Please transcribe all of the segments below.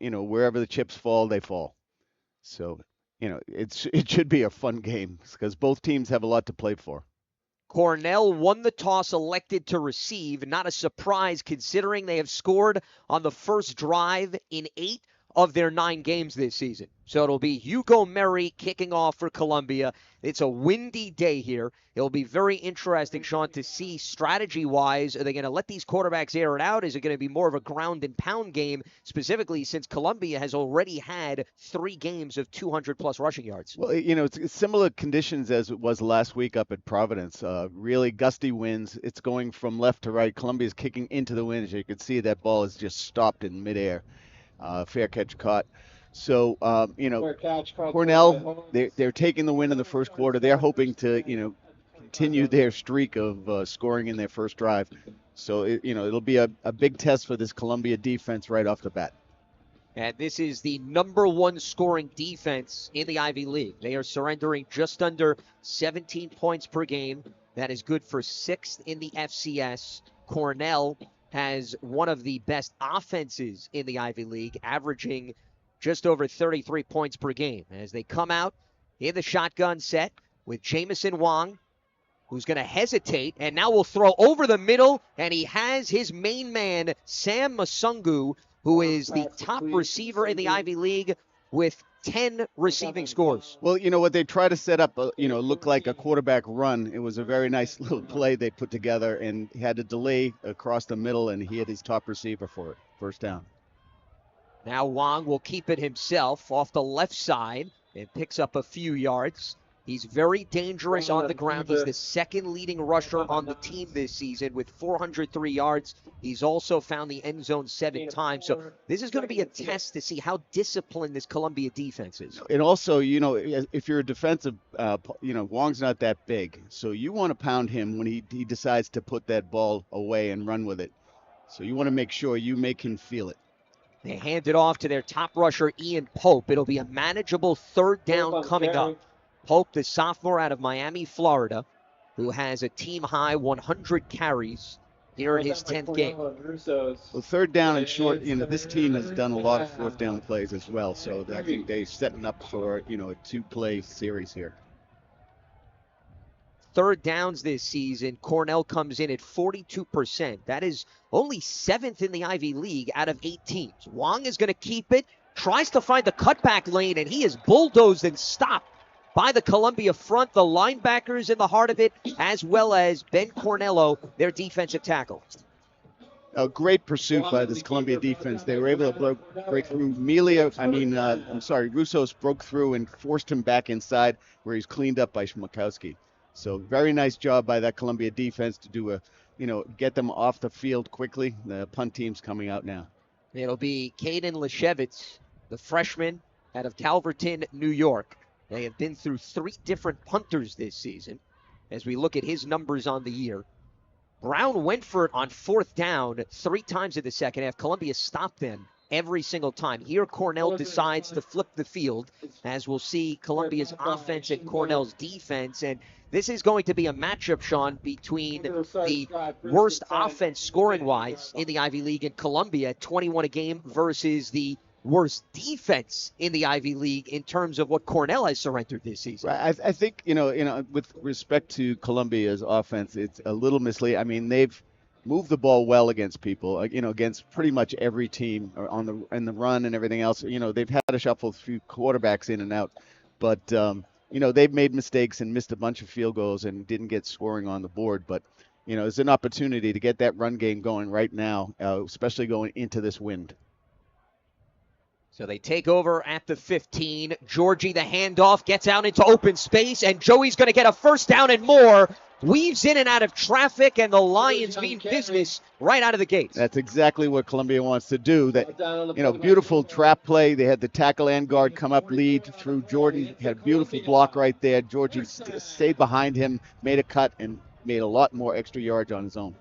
wherever the chips fall, they fall. So, it should be a fun game because both teams have a lot to play for. Cornell won the toss, elected to receive. Not a surprise considering they have scored on the first drive in 8 of their 9 games this season. So it'll be Hugo Murray kicking off for Columbia. It's a windy day here. It'll be very interesting, Sean, to see strategy-wise, are they going to let these quarterbacks air it out? Is it going to be more of a ground and pound game, specifically since Columbia has already had 3 games of 200-plus rushing yards? Well, it's similar conditions as it was last week up at Providence. Really gusty winds. It's going from left to right. Columbia's kicking into the wind. As you can see, that ball is just stopped in midair. Fair catch caught. So, Cornell, they're taking the win in the first quarter. They're hoping to, continue their streak of scoring in their first drive. So, it'll be a big test for this Columbia defense right off the bat. And this is the number 1 scoring defense in the Ivy League. They are surrendering just under 17 points per game. That is good for 6th in the FCS. Cornell has one of the best offenses in the Ivy League, averaging just over 33 points per game. As they come out in the shotgun set with Jamison Wong, who's going to hesitate, and now will throw over the middle, and he has his main man, Sam Masungu, who is the top receiver in the Ivy League with 10 receiving scores. Well, what they try to set up, looked like a quarterback run. It was a very nice little play they put together and had a delay across the middle, and he had his top receiver for it. First down. Now Wong will keep it himself off the left side and picks up a few yards. He's very dangerous on the ground. He's the second leading rusher on the team this season with 403 yards. He's also found the end zone 7 times. So this is going to be a test to see how disciplined this Columbia defense is. And also, if you're a defensive, Wong's not that big. So you want to pound him when he decides to put that ball away and run with it. So you want to make sure you make him feel it. They hand it off to their top rusher, Ian Pope. It'll be a manageable 3rd down coming up. Pope, the sophomore out of Miami, Florida, who has a team-high 100 carries here in his 10th game. Well, 3rd down and short, this team has done a lot of 4th down plays as well, so I think they're setting up for, a 2-play series here. 3rd downs this season, Cornell comes in at 42%. That is only 7th in the Ivy League out of 8 teams. Wong is going to keep it, tries to find the cutback lane, and he is bulldozed and stopped by the Columbia front, the linebackers in the heart of it, as well as Ben Cornello, their defensive tackle. A great pursuit by this Columbia defense. They were able to break through. Russos broke through and forced him back inside where he's cleaned up by Schmakowski. So very nice job by that Columbia defense to do get them off the field quickly. The punt team's coming out now. It'll be Caden Leshevitz, the freshman out of Calverton, New York. They have been through 3 different punters this season as we look at his numbers on the year. Brown went for it on 4th down 3 times in the second half. Columbia stopped them every single time. Here, Cornell decides to flip the field, as we'll see Columbia's offense and Cornell's defense. And this is going to be a matchup, Sean, between the worst offense scoring-wise in the Ivy League in Columbia, 21 a game, versus the worst defense in the Ivy League in terms of what Cornell has surrendered this season. I think, with respect to Columbia's offense, it's a little misleading. I mean, they've moved the ball well against people, against pretty much every team in the run and everything else. They've had to shuffle a few quarterbacks in and out, but, they've made mistakes and missed a bunch of field goals and didn't get scoring on the board. But, it's an opportunity to get that run game going right now, especially going into this wind. So they take over at the 15. Georgie, the handoff, gets out into open space, and Joey's going to get a 1st down and more. Weaves in and out of traffic, and the Lions mean business right out of the gates. That's exactly what Columbia wants to do. That, beautiful trap play. They had the tackle and guard come up, lead through Jordan. Had a beautiful block right there. Georgie stayed behind him, made a cut, and made a lot more extra yards on his own.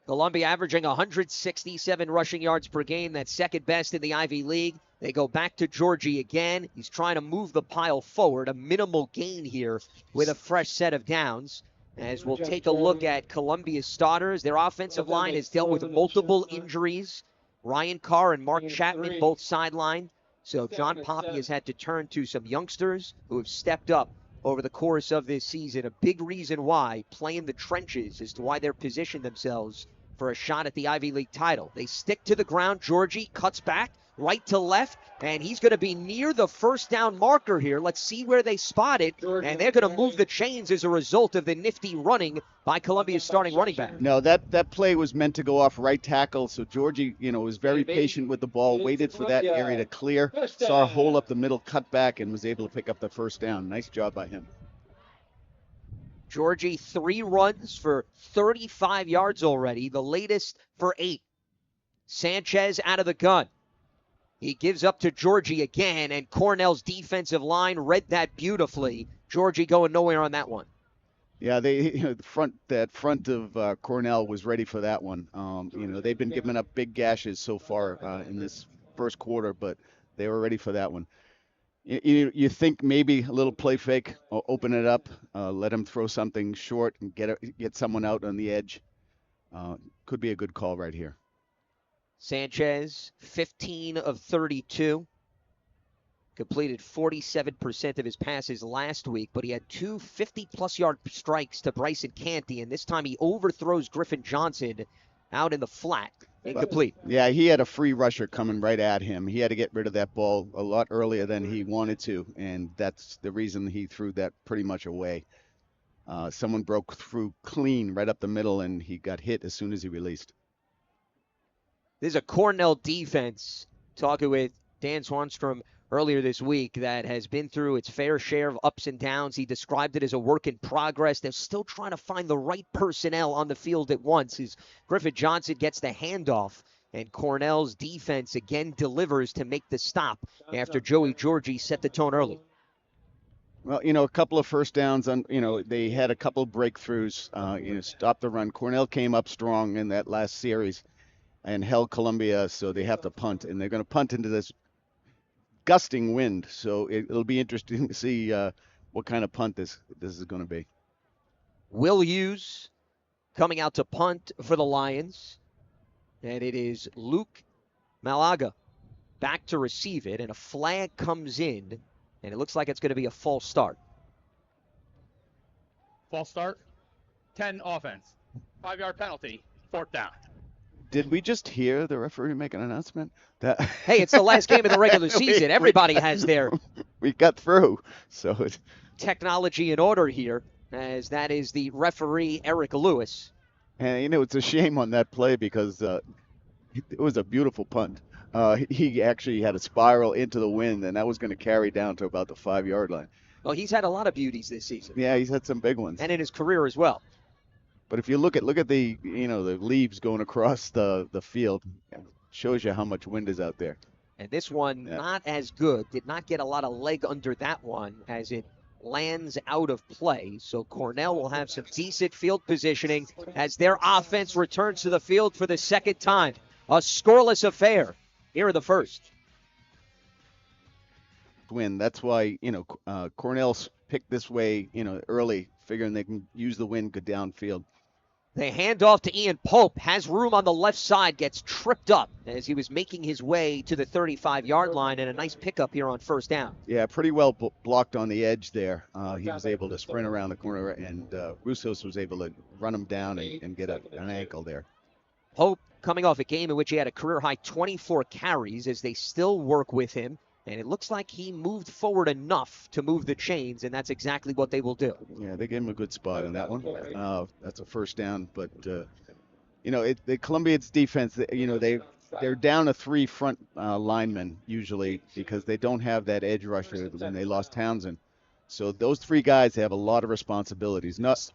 Columbia averaging 167 rushing yards per game. That's 2nd best in the Ivy League. They go back to Georgie again. He's trying to move the pile forward. A minimal gain here with a fresh set of downs. As we'll take a look at Columbia's starters, their offensive line has dealt with multiple injuries Ryan Carr and Mark Chapman both sidelined. So John Poppy has had to turn to some youngsters who have stepped up over the course of this season. A big reason why, playing the trenches, as to why they're positioned themselves for a shot at the Ivy League title. They stick to the ground. Georgie cuts back, right to left, and he's going to be near the first down marker here. Let's see where they spot it, and they're going to move the chains as a result of the nifty running by Columbia's starting running back. No, that play was meant to go off right tackle, so Georgie, was very patient with the ball, waited for that area to clear, saw a hole up the middle, cut back, and was able to pick up the first down. Nice job by him. Georgie, 3 runs for 35 yards already, the latest for 8. Sanchez out of the gun. He gives up to Georgie again, and Cornell's defensive line read that beautifully. Georgie going nowhere on that one. Yeah, that front of Cornell was ready for that one. They've been giving up big gashes so far in this first quarter, but they were ready for that one. You think maybe a little play fake, open it up, let him throw something short and get someone out on the edge. Could be a good call right here. Sanchez, 15 of 32. Completed 47% of his passes last week, but he had 2 50-plus yard strikes to Bryson Canty, and this time he overthrows Griffin Johnson out in the flat. Incomplete. Yeah, he had a free rusher coming right at him. He had to get rid of that ball a lot earlier than he wanted to, and that's the reason he threw that pretty much away. Someone broke through clean right up the middle, and he got hit as soon as he released. This is a Cornell defense, talking with Dan Swanstrom earlier this week, that has been through its fair share of ups and downs. He described it as a work in progress. They're still trying to find the right personnel on the field at once as Griffin Johnson gets the handoff, and Cornell's defense again delivers to make the stop after Joey Georgie set the tone early. Well, a couple of first downs, they had a couple of breakthroughs, stopped the run. Cornell came up strong in that last series and held Columbia, so they have to punt, and they're going to punt into this gusting wind, so it'll be interesting to see what kind of punt this is going to be. Will Hughes coming out to punt for the Lions, and it is Luke Malaga back to receive it, and a flag comes in, and it looks like it's going to be a false start. False start, 10 offense, 5-yard penalty, 4th down. Did we just hear the referee make an announcement? Hey, it's the last game of the regular season. Everybody has their we got through, so technology in order here, as that is the referee, Eric Lewis. And, it's a shame on that play because it was a beautiful punt. He actually had a spiral into the wind, and that was going to carry down to about the 5-yard line. Well, he's had a lot of beauties this season. Yeah, he's had some big ones. And in his career as well. But if you look at the the leaves going across the field, it shows you how much wind is out there. And this one not as good. Did not get a lot of leg under that one as it lands out of play. So Cornell will have some decent field positioning as their offense returns to the field for the second time. A scoreless affair here in the first. Win. That's why Cornell's picked this way early, figuring they can use the wind, go downfield. They hand off to Ian Pope, has room on the left side, gets tripped up as he was making his way to the 35-yard line, and a nice pickup here on first down. Yeah, pretty well blocked on the edge there. He was able to sprint around the corner, and Russos was able to run him down and get an ankle there. Pope coming off a game in which he had a career-high 24 carries as they still work with him. And it looks like he moved forward enough to move the chains, and that's exactly what they will do. Yeah, they gave him a good spot on that one. That's a first down, but the Columbia's defense, they're down to 3 front linemen usually because they don't have that edge rusher when they lost Townsend. So those 3 guys have a lot of responsibilities, not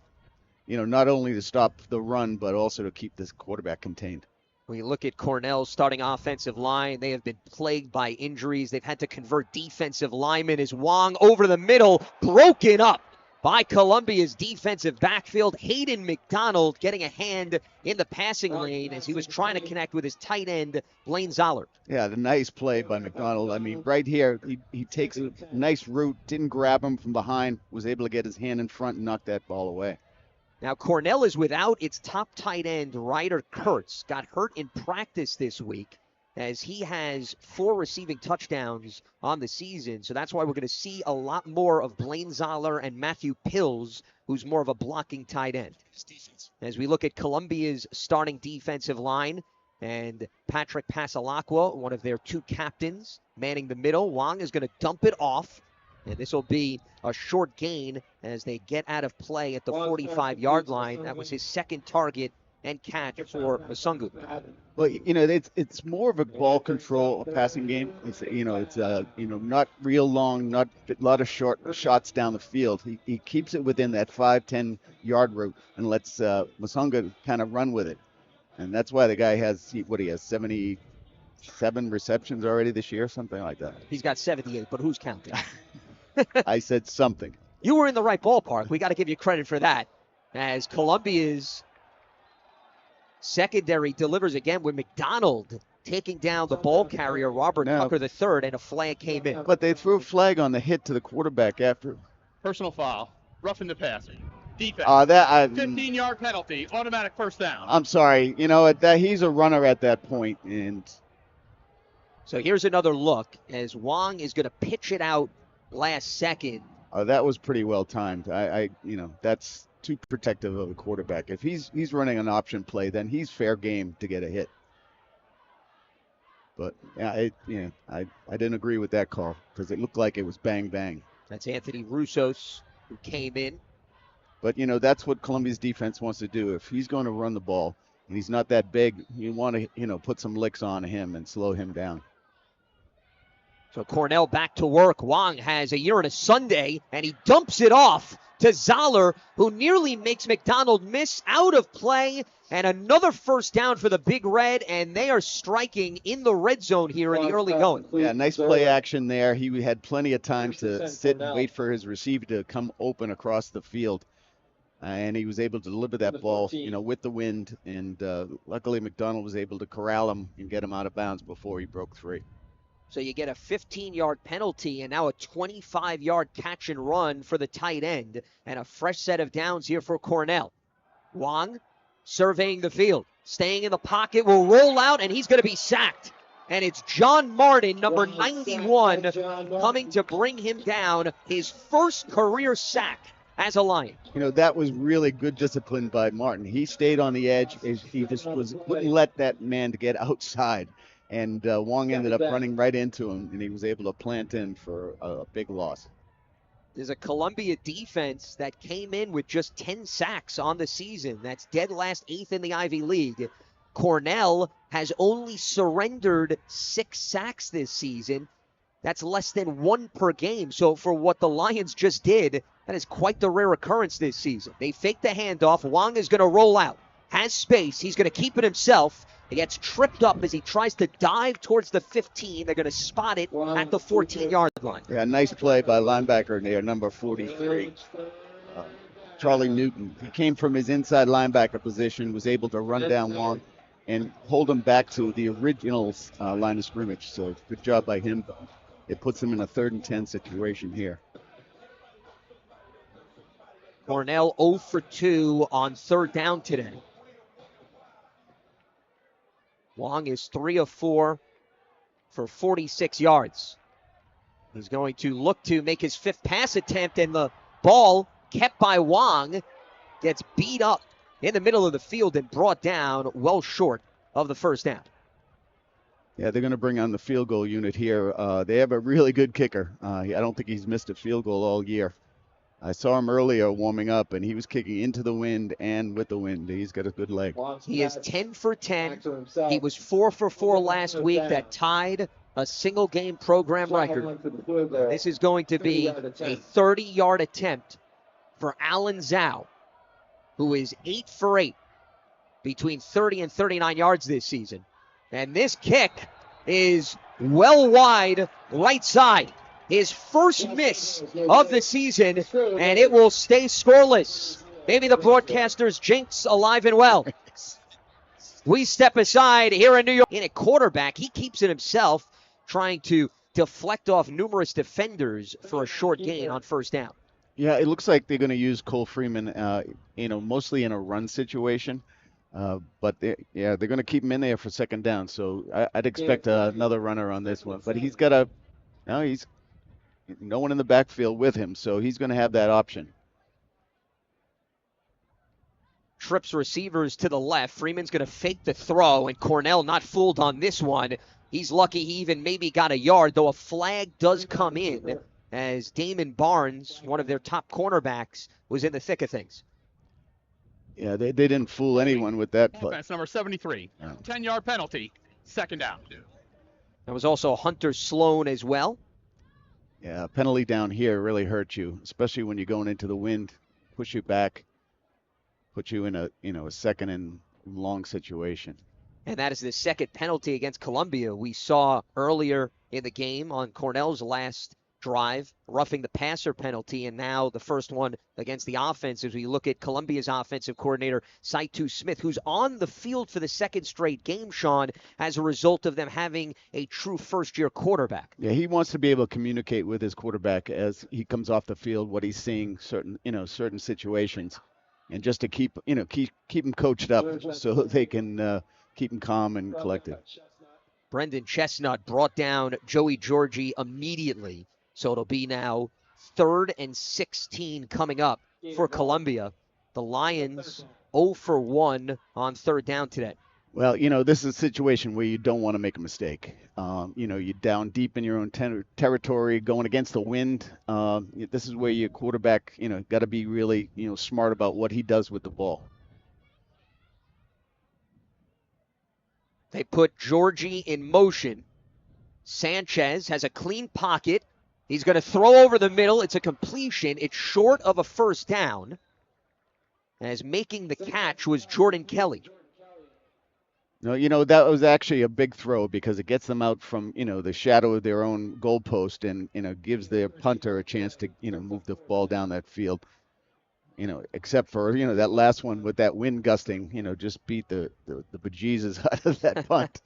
only to stop the run but also to keep this quarterback contained. When you look at Cornell's starting offensive line, they have been plagued by injuries. They've had to convert defensive linemen as Wong over the middle, broken up by Columbia's defensive backfield. Hayden McDonald getting a hand in the passing lane as he was trying to connect with his tight end, Blaine Zoller. Yeah, the nice play by McDonald. I mean, right here, he takes a nice route, didn't grab him from behind, was able to get his hand in front and knock that ball away. Now, Cornell is without its top tight end, Ryder Kurtz. Got hurt in practice this week. as he has 4 receiving touchdowns on the season. So that's why we're going to see a lot more of Blaine Zoller and Matthew Pills, who's more of a blocking tight end. As we look at Columbia's starting defensive line, and Patrick Pasalacqua, one of their 2 captains, manning the middle. Wong is going to dump it off, and this will be a short gain as they get out of play at the 45-yard line. That was his 2nd target and catch for Masungu. Well, it's more of a ball control passing game. It's not real long, not a lot of short shots down the field. He keeps it within that 5-10 yard route and lets Masunga kind of run with it. And that's why the guy has 77 receptions already this year, something like that. He's got 78, but who's counting? I said something. You were in the right ballpark. We got to give you credit for that. As Columbia's secondary delivers again with McDonald taking down the ball carrier, Robert Tucker III, and a flag came in. But they threw a flag on the hit to the quarterback after. Personal foul. Roughing the passer. Defense. 15-yard penalty. Automatic first down. I'm sorry. That he's a runner at that point, and so here's another look as Wong is going to pitch it out last second. That was pretty well timed. That's too protective of the quarterback. If he's running an option play, then he's fair game to get a hit. But I didn't agree with that call because it looked like it was bang bang. That's Anthony Russos who came in. But that's what Columbia's defense wants to do. If he's going to run the ball and he's not that big, you want to put some licks on him and slow him down. So Cornell back to work. Wong has a year and a Sunday, and he dumps it off to Zoller, who nearly makes McDonald miss, out of play, and another first down for the Big Red, and they are striking in the red zone here in the early going. Yeah, nice play action there. He had plenty of time to sit and wait for his receiver to come open across the field, and he was able to deliver that ball, with the wind, and luckily McDonald was able to corral him and get him out of bounds before he broke 3. So you get a 15-yard penalty and now a 25-yard catch and run for the tight end, and a fresh set of downs here for Cornell. Wong surveying the field, staying in the pocket, will roll out, and he's going to be sacked. And it's John Martin, number 91, coming to bring him down, his first career sack as a Lion. That was really good discipline by Martin. He stayed on the edge. He just wouldn't let that man to get outside. And Wong ended up running right into him, and he was able to plant in for a big loss. There's a Columbia defense that came in with just 10 sacks on the season. That's dead last, 8th in the Ivy League. Cornell has only surrendered 6 sacks this season. That's less than 1 per game. So for what the Lions just did, that is quite the rare occurrence this season. They fake the handoff. Wong is going to roll out. Has space. He's going to keep it himself. He gets tripped up as he tries to dive towards the 15. They're going to spot it at the 14-yard line. Yeah, nice play by linebacker there, number 43, Charlie Newton. He came from his inside linebacker position, was able to run down Wong and hold him back to the original line of scrimmage. So good job by him. It puts him in a 3rd and 10 situation here. Cornell 0 for 2 on 3rd down today. Wong is 3 of 4 for 46 yards. He's going to look to make his 5th pass attempt, and the ball kept by Wong gets beat up in the middle of the field and brought down well short of the first down. Yeah, they're going to bring on the field goal unit here. They have a really good kicker. I don't think he's missed a field goal all year. I saw him earlier warming up, and he was kicking into the wind and with the wind. He's got a good leg. He is 10 for 10. He was 4 for 4 last week. That tied a single-game program record. This is going to be a 30-yard attempt for Alan Zhao, who is 8 for 8 between 30 and 39 yards this season. And this kick is well wide right side. His first miss of the season, and it will stay scoreless. Maybe the broadcaster's jinx alive and well. We step aside here in New York. In a quarterback, he keeps it himself, trying to deflect off numerous defenders for a short gain on first down. Yeah, it looks like they're going to use Cole Freeman, mostly in a run situation. But they're going to keep him in there for second down. So I'd expect another runner on this one. But he's no one in the backfield with him, so he's going to have that option. Trips receivers to the left. Freeman's going to fake the throw, and Cornell not fooled on this one. He's lucky he even maybe got a yard, though a flag does come in as Damon Barnes, one of their top cornerbacks, was in the thick of things. Yeah, they didn't fool anyone with that play. Offense number 73, 10-yard penalty, second down. That was also Hunter Sloan as well. Yeah, penalty down here really hurts you, especially when you're going into the wind, push you back, put you in a second and long situation. And that is the second penalty against Columbia. We saw earlier in the game on Cornell's last drive, roughing the passer penalty, and now the first one against the offense as we look at Columbia's offensive coordinator, Saitu Smith, who's on the field for the second straight game, Sean, as a result of them having a true first-year quarterback. Yeah, he wants to be able to communicate with his quarterback as he comes off the field, what he's seeing, certain situations, and just to keep him coached up so they can keep him calm and collected. Brendan Chestnut brought down Joey Georgie immediately. So it'll be now 3rd and 16 coming up for Columbia. The Lions 0 for 1 on third down today. Well, this is a situation where you don't want to make a mistake. You're down deep in your own territory, going against the wind. This is where your quarterback, got to be really, smart about what he does with the ball. They put Georgie in motion. Sanchez has a clean pocket. He's going to throw over the middle. It's a completion. It's short of a first down. As making the catch was Jordan Kelly. No, that was actually a big throw because it gets them out from, the shadow of their own goalpost and, gives their punter a chance to, move the ball down that field. Except for, that last one with that wind gusting, just beat the bejesus out of that punt.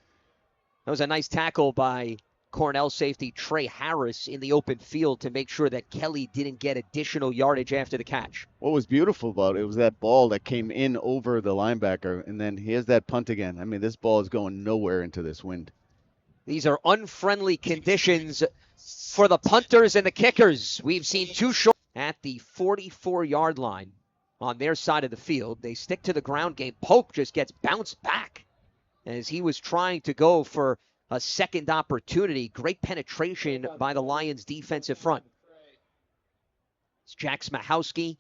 That was a nice tackle by Cornell safety Trey Harris in the open field to make sure that Kelly didn't get additional yardage after the catch. What was beautiful about it was that ball that came in over the linebacker, and then here's that punt again. I mean, this ball is going nowhere into this wind. These are unfriendly conditions for the punters and the kickers. We've seen two short at the 44-yard line on their side of the field. They stick to the ground game. Pope just gets bounced back as he was trying to go for a second opportunity. Great penetration by the Lions defensive front. It's Jack Smahowski,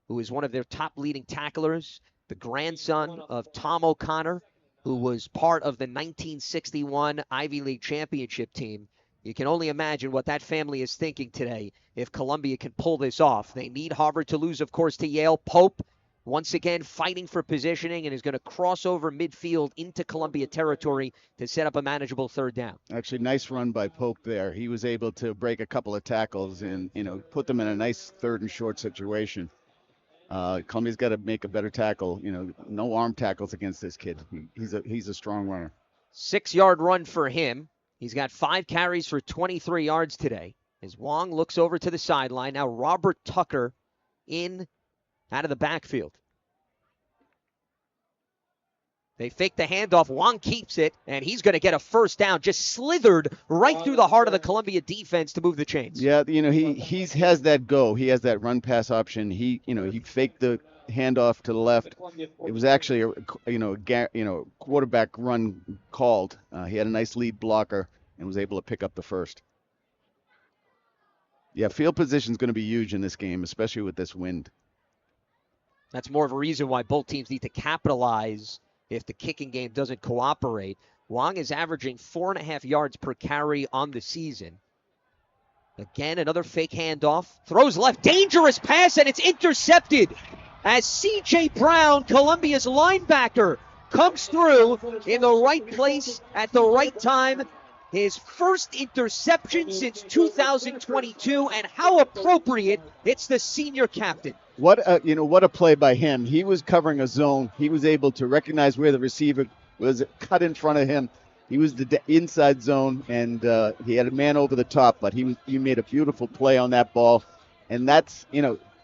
who is one of their top leading tacklers, the grandson of Tom O'Connor, who was part of the 1961 Ivy League championship team. You can only imagine what that family is thinking today if Columbia can pull this off. They need Harvard to lose, of course, to Yale. Pope, once again, fighting for positioning and is going to cross over midfield into Columbia territory to set up a manageable third down. Actually, nice run by Pope there. He was able to break a couple of tackles and, put them in a nice third and short situation. Columbia's got to make a better tackle. No arm tackles against this kid. He's a strong runner. 6-yard run for him. He's got 5 carries for 23 yards today. As Wong looks over to the sideline. Now Robert Tucker in out of the backfield. They fake the handoff. Wong keeps it, and he's going to get a first down. Just slithered right through the heart of the Columbia defense to move the chains. Yeah, he has that go. He has that run pass option. He faked the handoff to the left. It was actually a quarterback run called. He had a nice lead blocker and was able to pick up the first. Yeah, field position is going to be huge in this game, especially with this wind. That's more of a reason why both teams need to capitalize if the kicking game doesn't cooperate. Wong is averaging 4.5 yards per carry on the season. Again, another fake handoff. Throws left. Dangerous pass, and it's intercepted as C.J. Brown, Columbia's linebacker, comes through in the right place at the right time. His first interception since 2022, and how appropriate. It's the senior captain. What a play by him. He was covering a zone. He was able to recognize where the receiver was cut in front of him. He was the inside zone, and he had a man over the top, but he made a beautiful play on that ball. And that's,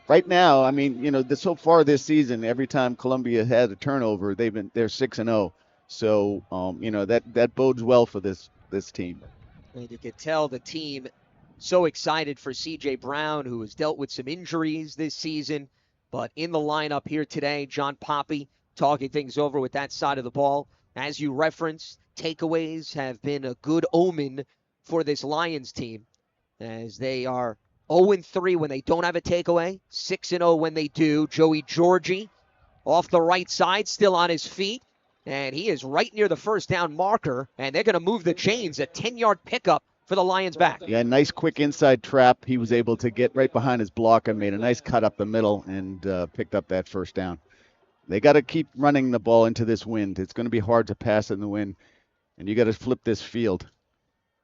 right now, I mean, so far this season, every time Columbia had a turnover, they're 6-0. So, that bodes well for this team. And you could tell the team so excited for C.J. Brown, who has dealt with some injuries this season. But in the lineup here today, John Poppy talking things over with that side of the ball. As you referenced, takeaways have been a good omen for this Lions team, as they are 0-3 when they don't have a takeaway, 6-0 when they do. Joey Georgie off the right side, still on his feet, and he is right near the first down marker, and they're going to move the chains. A 10-yard pickup for the Lions back. Yeah, nice quick inside trap. He was able to get right behind his block and made a nice cut up the middle and picked up that first down. They got to keep running the ball into this wind. It's going to be hard to pass in the wind, and you got to flip this field.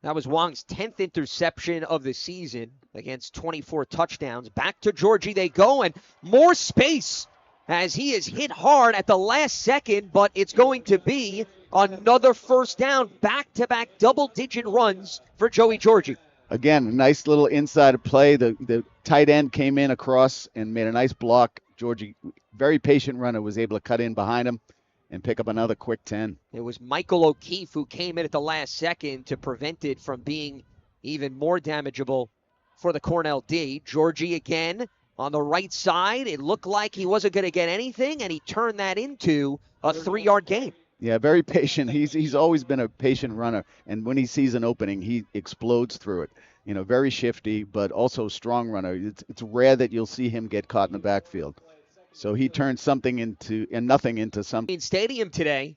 That was Wong's 10th interception of the season against 24 touchdowns. Back to Georgie they go, and more space as he is hit hard at the last second, but it's going to be another first down. Back-to-back double-digit runs for Joey Georgie. Again, a nice little inside play. The tight end came in across and made a nice block. Georgie, very patient runner, was able to cut in behind him and pick up another quick 10. It was Michael O'Keefe who came in at the last second to prevent it from being even more damageable for the Cornell D. Georgie again on the right side. It looked like he wasn't going to get anything, and he turned that into a 3-yard gain. Yeah, very patient. He's always been a patient runner, and when he sees an opening, he explodes through it. Very shifty, but also strong runner. It's rare that you'll see him get caught in the backfield. So he turned something into and nothing into something. Stadium today,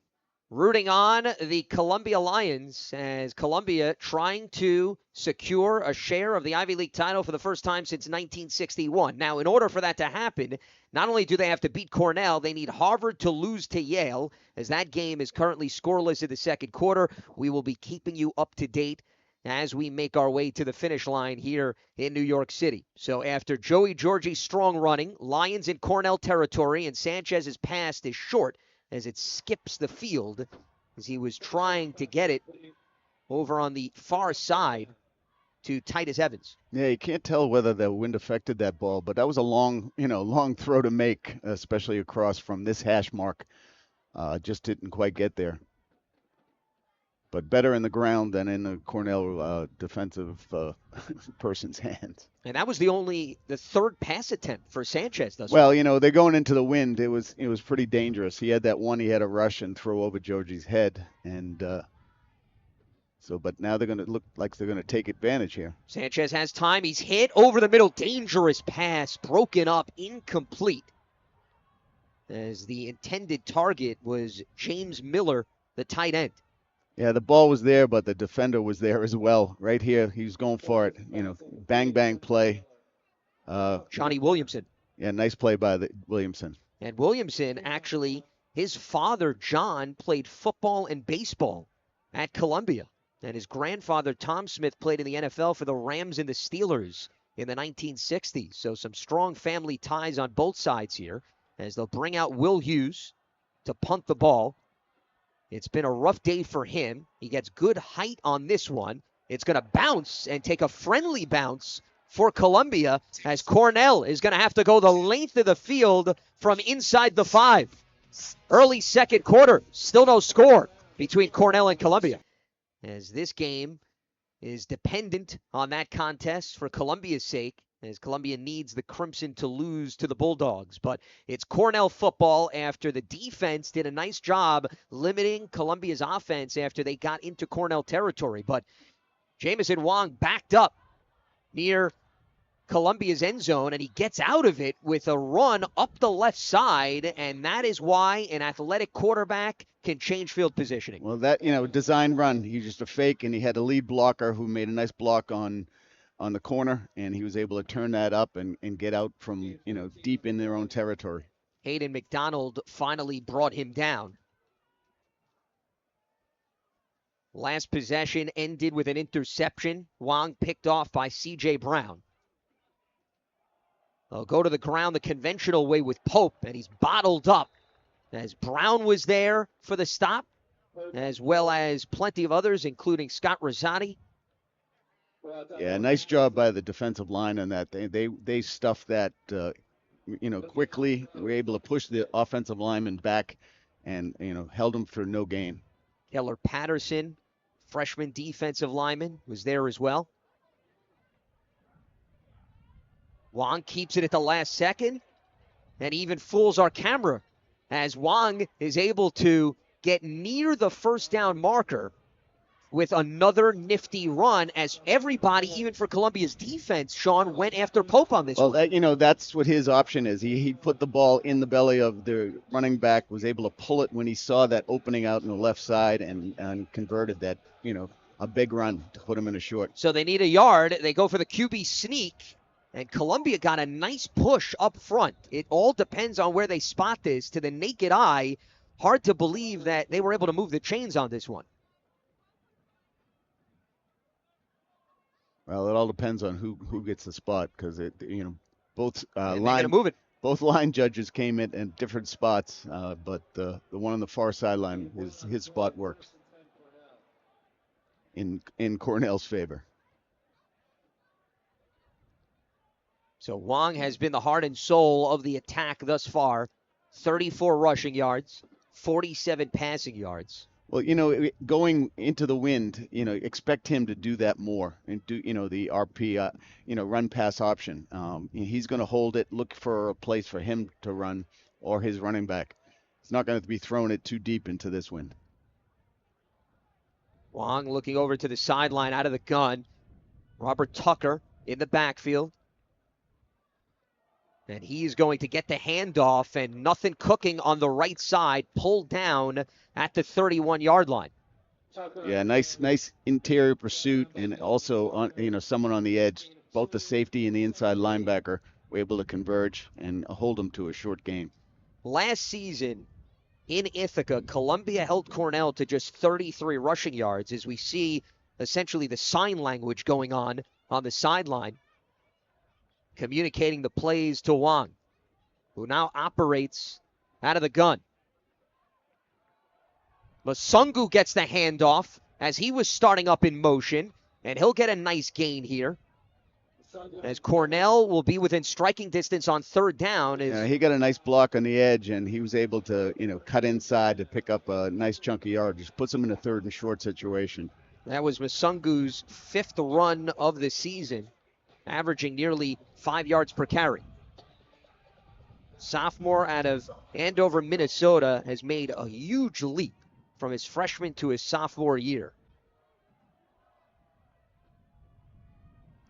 rooting on the Columbia Lions as Columbia trying to secure a share of the Ivy League title for the first time since 1961. Now, in order for that to happen, not only do they have to beat Cornell, they need Harvard to lose to Yale, as that game is currently scoreless in the second quarter. We will be keeping you up to date as we make our way to the finish line here in New York City. So after Joey Georgie's strong running, Lions in Cornell territory, and Sanchez's pass is short as it skips the field as he was trying to get it over on the far side to Titus Evans. Yeah, you can't tell whether the wind affected that ball, but that was a long throw to make, especially across from this hash mark. Just didn't quite get there. But better in the ground than in the Cornell defensive person's hands. And that was the third pass attempt for Sanchez. Well, they're going into the wind. It was pretty dangerous. He had that one. He had a rush and throw over Georgie's head, and but now they're going to look like they're going to take advantage here. Sanchez has time. He's hit over the middle. Dangerous pass, broken up, incomplete. As the intended target was James Miller, the tight end. Yeah, the ball was there, but the defender was there as well. Right here, he was going for it. Bang, bang play. Johnny Williamson. Yeah, nice play by Williamson. And Williamson, actually, his father, John, played football and baseball at Columbia. And his grandfather, Tom Smith, played in the NFL for the Rams and the Steelers in the 1960s. So some strong family ties on both sides here as they'll bring out Will Hughes to punt the ball. It's been a rough day for him. He gets good height on this one. It's going to bounce and take a friendly bounce for Columbia as Cornell is going to have to go the length of the field from inside the 5. Early second quarter, still no score between Cornell and Columbia. As this game is dependent on that contest for Columbia's sake, as Columbia needs the Crimson to lose to the Bulldogs. But it's Cornell football after the defense did a nice job limiting Columbia's offense after they got into Cornell territory. But Jamison Wong backed up near Columbia's end zone, and he gets out of it with a run up the left side, and that is why an athletic quarterback can change field positioning. Well, that, design run, he just a fake, and he had a lead blocker who made a nice block on the corner, and he was able to turn that up and get out from, deep in their own territory. Hayden McDonald finally brought him down. Last possession ended with an interception. Wong picked off by C.J. Brown. They'll go to the ground the conventional way with Pope, and he's bottled up as Brown was there for the stop, as well as plenty of others, including Scott Rosati. Yeah, nice job by the defensive line on that. They stuffed that quickly. We were able to push the offensive lineman back and, held him for no gain. Keller Patterson, freshman defensive lineman, was there as well. Wong keeps it at the last second and even fools our camera as Wong is able to get near the first down marker with another nifty run as everybody, even for Columbia's defense, Sean, went after Pope on this one. Well, that's what his option is. He put the ball in the belly of the running back, was able to pull it when he saw that opening out in the left side and converted that, a big run to put him in a short. So they need a yard. They go for the QB sneak, and Columbia got a nice push up front. It all depends on where they spot this. To the naked eye, hard to believe that they were able to move the chains on this one. Well, it all depends on who gets the spot because both both line judges came in different spots, but the one on the far sideline, his spot works in Cornell's favor. So Wong has been the heart and soul of the attack thus far. 34 rushing yards, 47 passing yards. Well, going into the wind, expect him to do that more and do, the RP, run pass option. He's going to hold it, look for a place for him to run or his running back. It's not going to be throwing it too deep into this wind. Wong looking over to the sideline out of the gun. Robert Tucker in the backfield. And he's going to get the handoff, and nothing cooking on the right side, pulled down at the 31-yard line. Yeah, nice interior pursuit, and also on, someone on the edge. Both the safety and the inside linebacker were able to converge and hold him to a short gain. Last season in Ithaca, Columbia held Cornell to just 33 rushing yards, as we see essentially the sign language going on the sideline, communicating the plays to Wong, who now operates out of the gun. Masungu gets the handoff as he was starting up in motion, and he'll get a nice gain here, as Cornell will be within striking distance on third down. He got a nice block on the edge, and he was able to, cut inside to pick up a nice chunk of yardage. Puts him in a third and short situation. That was Masungu's 5th run of the season, averaging nearly 5 yards per carry. Sophomore out of Andover, Minnesota, has made a huge leap from his freshman to his sophomore year.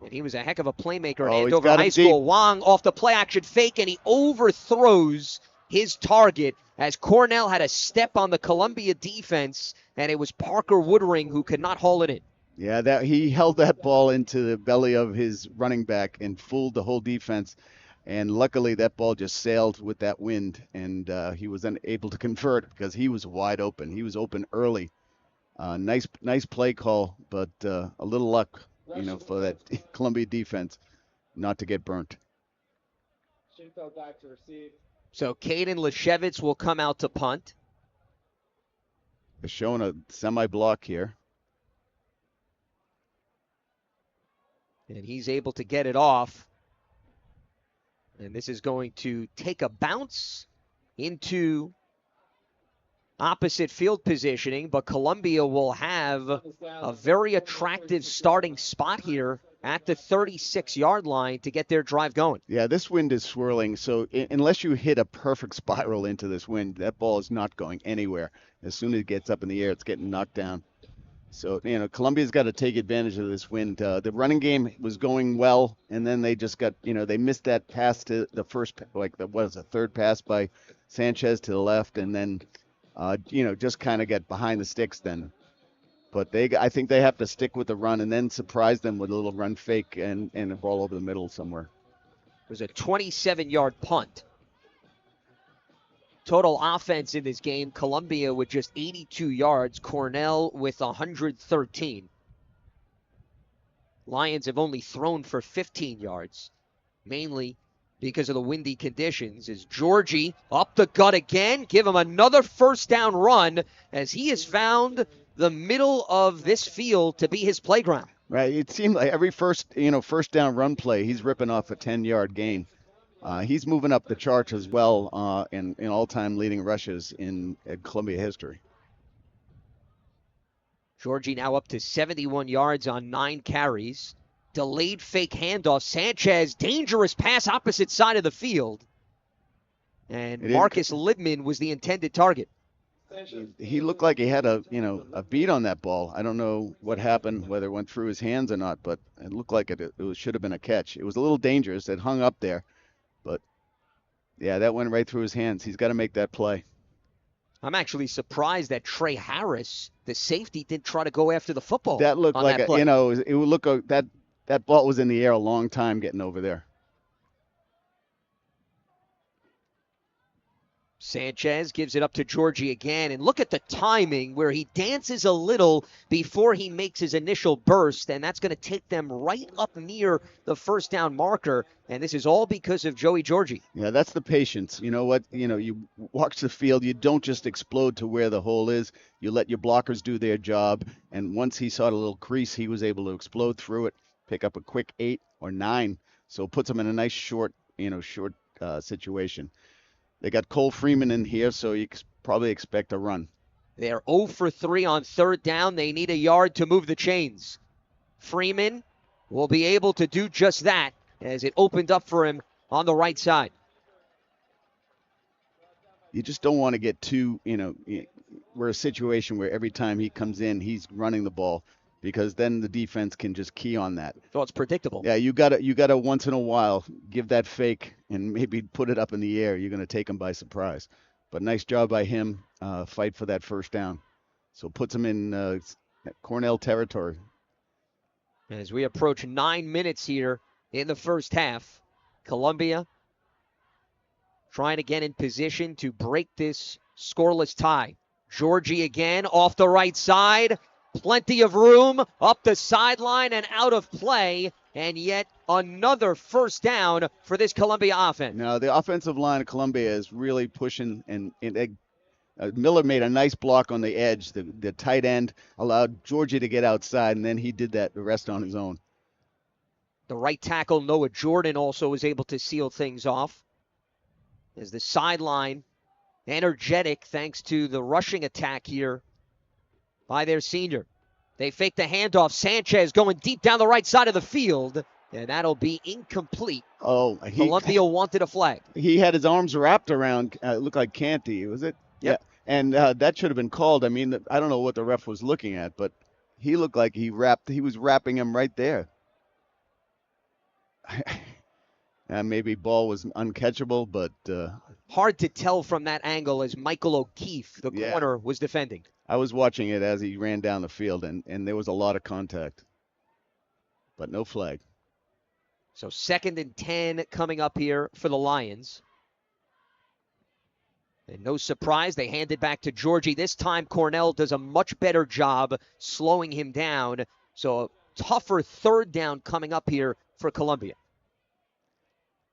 And he was a heck of a playmaker at Andover High School. Wong off the play-action fake, and he overthrows his target as Cornell had a step on the Columbia defense, and it was Parker Woodring who could not haul it in. Yeah, he held that ball into the belly of his running back and fooled the whole defense. And luckily, that ball just sailed with that wind, and he was then able to convert because he was wide open. He was open early. Nice play call, but a little luck, for that Columbia defense not to get burnt. So Caden Leshevitz will come out to punt. They're showing a semi-block here. And he's able to get it off. And this is going to take a bounce into opposite field positioning, but Columbia will have a very attractive starting spot here at the 36-yard line to get their drive going. Yeah, this wind is swirling, so unless you hit a perfect spiral into this wind, that ball is not going anywhere. As soon as it gets up in the air, it's getting knocked down. So, Columbia's got to take advantage of this wind. The running game was going well, and then they just got, they missed that pass to the first, third pass by Sanchez to the left, and then, just kind of get behind the sticks then. But I think they have to stick with the run and then surprise them with a little run fake and a ball over the middle somewhere. It was a 27-yard punt. Total offense in this game, Columbia with just 82 yards, Cornell with 113. Lions have only thrown for 15 yards, mainly because of the windy conditions. As Georgie up the gut again, give him another first down run as he has found the middle of this field to be his playground. Right, it seemed like every first down run play, he's ripping off a 10-yard gain. He's moving up the charts as well in all-time leading rushes in Columbia history. Georgie now up to 71 yards on 9 carries. Delayed fake handoff. Sanchez, dangerous pass opposite side of the field. And Marcus Libman was the intended target. He looked like he had a beat on that ball. I don't know what happened, whether it went through his hands or not, but it looked like it should have been a catch. It was a little dangerous. It hung up there, but yeah, that went right through his hands. He's got to make that play. I'm actually surprised that Trey Harris, the safety, didn't try to go after the football. That looked like it would look that ball was in the air a long time getting over there. Sanchez gives it up to Georgie again, and look at the timing where he dances a little before he makes his initial burst, and that's going to take them right up near the first down marker, and this is all because of Joey Georgie. Yeah, that's the patience. You know what? You watch the field, you don't just explode to where the hole is. You let your blockers do their job, and once he saw the little crease, he was able to explode through it, pick up a quick 8 or 9, so it puts him in a nice short situation. They got Cole Freeman in here, so you probably expect a run. They're 0 for 3 on third down. They need a yard to move the chains. Freeman will be able to do just that as it opened up for him on the right side. You just don't want to get too, we're a situation where every time he comes in, he's running the ball, because then the defense can just key on that. So it's predictable. Yeah, you gotta once in a while give that fake and maybe put it up in the air. You're gonna take him by surprise. But nice job by him, fight for that first down. So puts him in Cornell territory. As we approach 9 minutes here in the first half, Columbia trying to get in position to break this scoreless tie. Georgie again off the right side. Plenty of room up the sideline and out of play, and yet another first down for this Columbia offense. Now, the offensive line of Columbia is really pushing, and Miller made a nice block on the edge. The tight end allowed Georgie to get outside, and then he did the rest on his own. The right tackle, Noah Jordan, also was able to seal things off. As the sideline energetic thanks to the rushing attack here by their senior. They fake the handoff. Sanchez going deep down the right side of the field, and that'll be incomplete. Columbia wanted a flag. He had his arms wrapped around, it looked like Canty, was it? Yep. Yeah. And that should have been called. I mean, I don't know what the ref was looking at, but he looked like he was wrapping him right there. Maybe ball was uncatchable, but hard to tell from that angle as Michael O'Keefe, the corner, was defending. I was watching it as he ran down the field, and there was a lot of contact, but no flag. So 2nd and 10 coming up here for the Lions. And no surprise, they hand it back to Georgie. This time, Cornell does a much better job slowing him down. So a tougher third down coming up here for Columbia.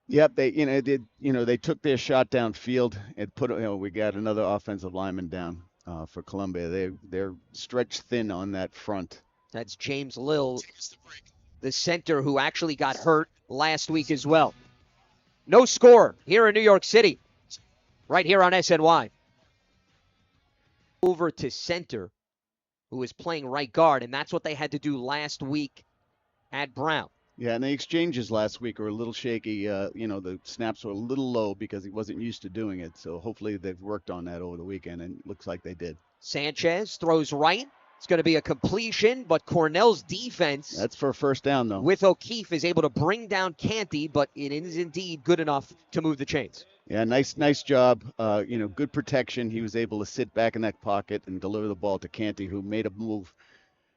Yep, they took their shot downfield and we got another offensive lineman down for Columbia. They're stretched thin on that front. That's James Lill, the center who actually got hurt last week as well. No score here in New York City, right here on SNY. Over to center, who is playing right guard, and that's what they had to do last week at Brown. Yeah, and the exchanges last week were a little shaky. The snaps were a little low because he wasn't used to doing it. So hopefully they've worked on that over the weekend, and it looks like they did. Sanchez throws right. It's going to be a completion, but Cornell's defense. That's for a first down, though. With O'Keefe is able to bring down Canty, but it is indeed good enough to move the chains. Yeah, nice job. Good protection. He was able to sit back in that pocket and deliver the ball to Canty, who made a move.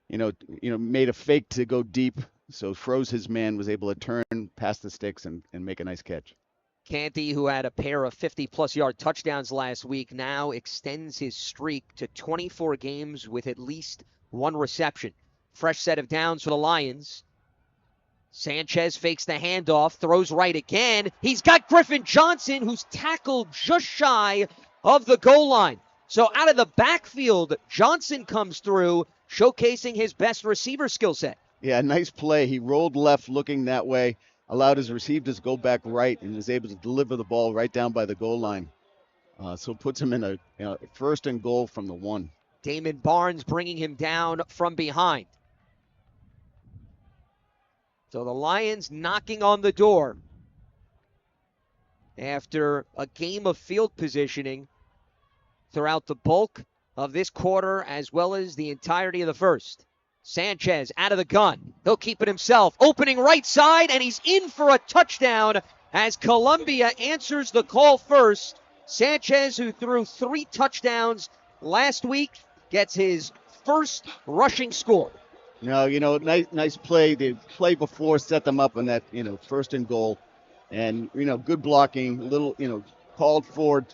Made a fake to go deep. So froze his man, was able to turn past the sticks and make a nice catch. Canty, who had a pair of 50-plus yard touchdowns last week, now extends his streak to 24 games with at least one reception. Fresh set of downs for the Lions. Sanchez fakes the handoff, throws right again. He's got Griffin Johnson, who's tackled just shy of the goal line. So out of the backfield, Johnson comes through, showcasing his best receiver skill set. Yeah, nice play. He rolled left looking that way, allowed his receivers to go back right and was able to deliver the ball right down by the goal line. So it puts him in a first and goal from the 1. Damon Barnes bringing him down from behind. So the Lions knocking on the door after a game of field positioning throughout the bulk of this quarter as well as the entirety of the first. Sanchez out of the gun. He'll keep it himself. Opening right side, and he's in for a touchdown as Columbia answers the call first. Sanchez, who threw 3 touchdowns last week, gets his first rushing score. Nice play. The play before set them up on that, first and goal. And, good blocking, little, called for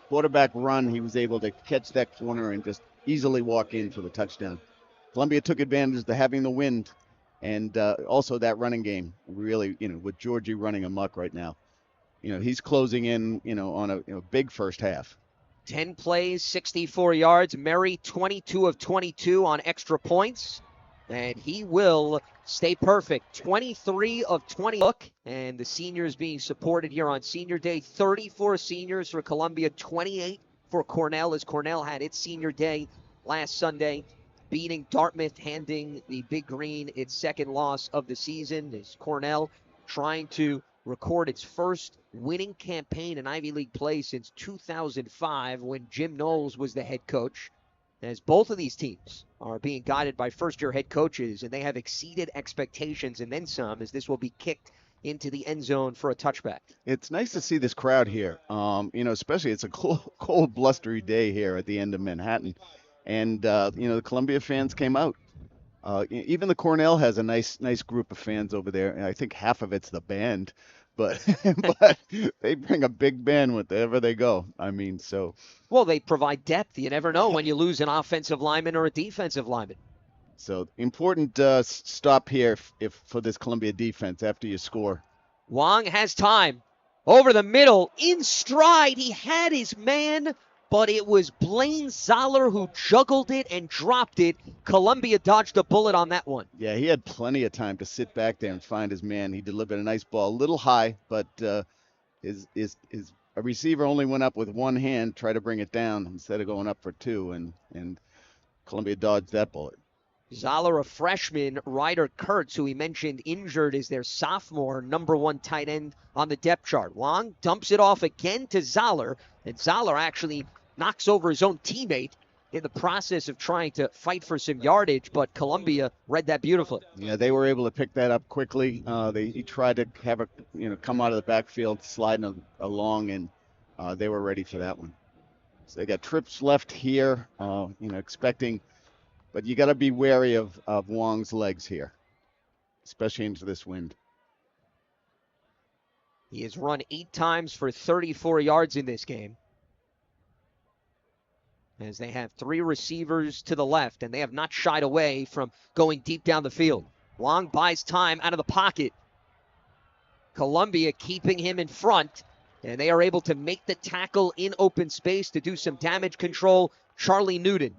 quarterback run. He was able to catch that corner and just easily walk in for the touchdown. Columbia took advantage of having the wind and also that running game, really, with Georgie running amok right now. He's closing in, on a big first half. 10 plays, 64 yards. Murray, 22 of 22 on extra points. And he will stay perfect. 23 of 20. Look, and the seniors being supported here on Senior Day. 34 seniors for Columbia, 28 for Cornell, as Cornell had its Senior Day last Sunday, beating Dartmouth, handing the Big Green its second loss of the season, as Cornell trying to record its first winning campaign in Ivy League play since 2005 when Jim Knowles was the head coach. As both of these teams are being guided by first-year head coaches, and they have exceeded expectations and then some, as this will be kicked into the end zone for a touchback. It's nice to see this crowd here. Especially it's a cold, blustery day here at the end of Manhattan. And, the Columbia fans came out. Even the Cornell has a nice group of fans over there. And I think half of it's the band. But they bring a big band wherever they go. Well, they provide depth. You never know when you lose an offensive lineman or a defensive lineman. So important stop here if for this Columbia defense after you score. Wong has time. Over the middle, in stride. He had his man, but it was Blaine Zoller who juggled it and dropped it. Columbia dodged a bullet on that one. Yeah, he had plenty of time to sit back there and find his man. He delivered a nice ball, a little high, but his a receiver only went up with one hand, try to bring it down instead of going up for 2, and Columbia dodged that bullet. Zoller, a freshman. Ryder Kurtz, who he mentioned injured, is their sophomore number 1 tight end on the depth chart. Wong dumps it off again to Zoller, and Zoller actually knocks over his own teammate in the process of trying to fight for some yardage, but Columbia read that beautifully. Yeah, they were able to pick that up quickly. He tried to have come out of the backfield, sliding along, and they were ready for that one. So they got trips left here, expecting, but you got to be wary of Wong's legs here, especially into this wind. He has run 8 times for 34 yards in this game, as they have 3 receivers to the left, and they have not shied away from going deep down the field. Wong buys time out of the pocket. Columbia keeping him in front, and they are able to make the tackle in open space to do some damage control. Charlie Newton.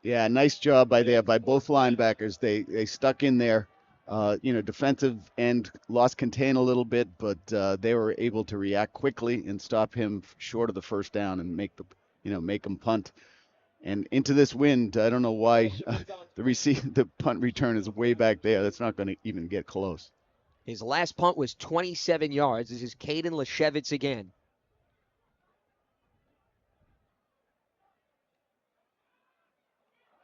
Yeah, nice job by both linebackers. They stuck in there. Defensive end lost contain a little bit, but they were able to react quickly and stop him short of the first down and make him punt. And into this wind, I don't know why the punt return is way back there. That's not going to even get close. His last punt was 27 yards. This is Caden Leshevitz again.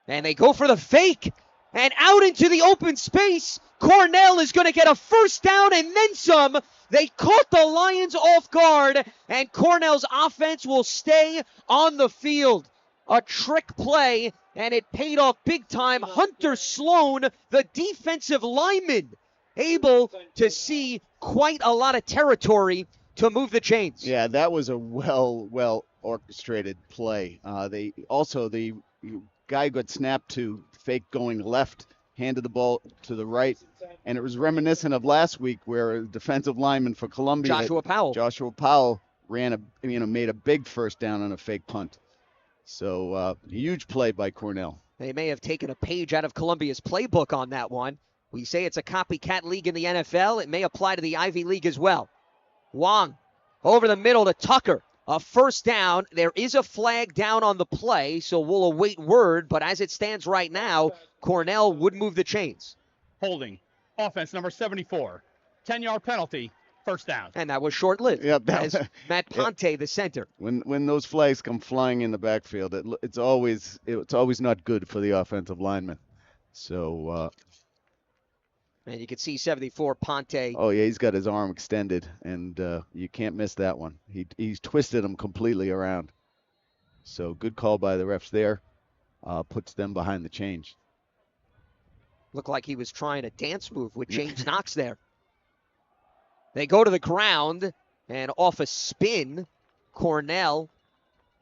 And they go for the fake. And out into the open space. Cornell is going to get a first down and then some. They caught the Lions off guard. And Cornell's offense will stay on the field. A trick play. And it paid off big time. Hunter Sloan, the defensive lineman, able to see quite a lot of territory to move the chains. Yeah, that was a well orchestrated play. The guy got snapped to fake going left, handed the ball to the right, and it was reminiscent of last week where a defensive lineman for Columbia, Joshua Powell made a big first down on a fake punt. So huge play by Cornell. They may have taken a page out of Columbia's playbook on that one. We say it's a copycat league in the NFL. It may apply to the Ivy League as well. Wong over the middle to Tucker. A first down. There is a flag down on the play, so we'll await word. But as it stands right now, Cornell would move the chains. Holding. Offense number 74. 10-yard penalty. First down. And that was short-lived. Yep, as Matt Ponte, the center. When those flags come flying in the backfield, it's always not good for the offensive lineman. So. And you can see 74 Ponte. Oh yeah, he's got his arm extended, and you can't miss that one. He's twisted him completely around. So good call by the refs there. Puts them behind the change. Looked like he was trying a dance move with James Knox there. They go to the ground, and off a spin, Cornell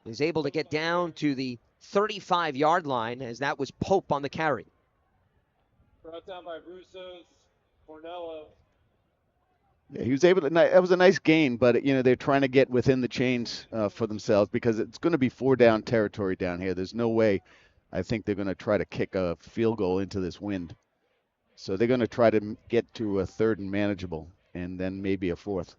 is able to get down to the 35-yard line, as that was Pope on the carry. Brought down by Russo's Cornell. Yeah, he was able to. That was a nice gain, but they're trying to get within the chains for themselves, because it's going to be 4-down territory down here. There's no way. I think they're going to try to kick a field goal into this wind. So they're going to try to get to a 3rd and manageable, and then maybe a 4th.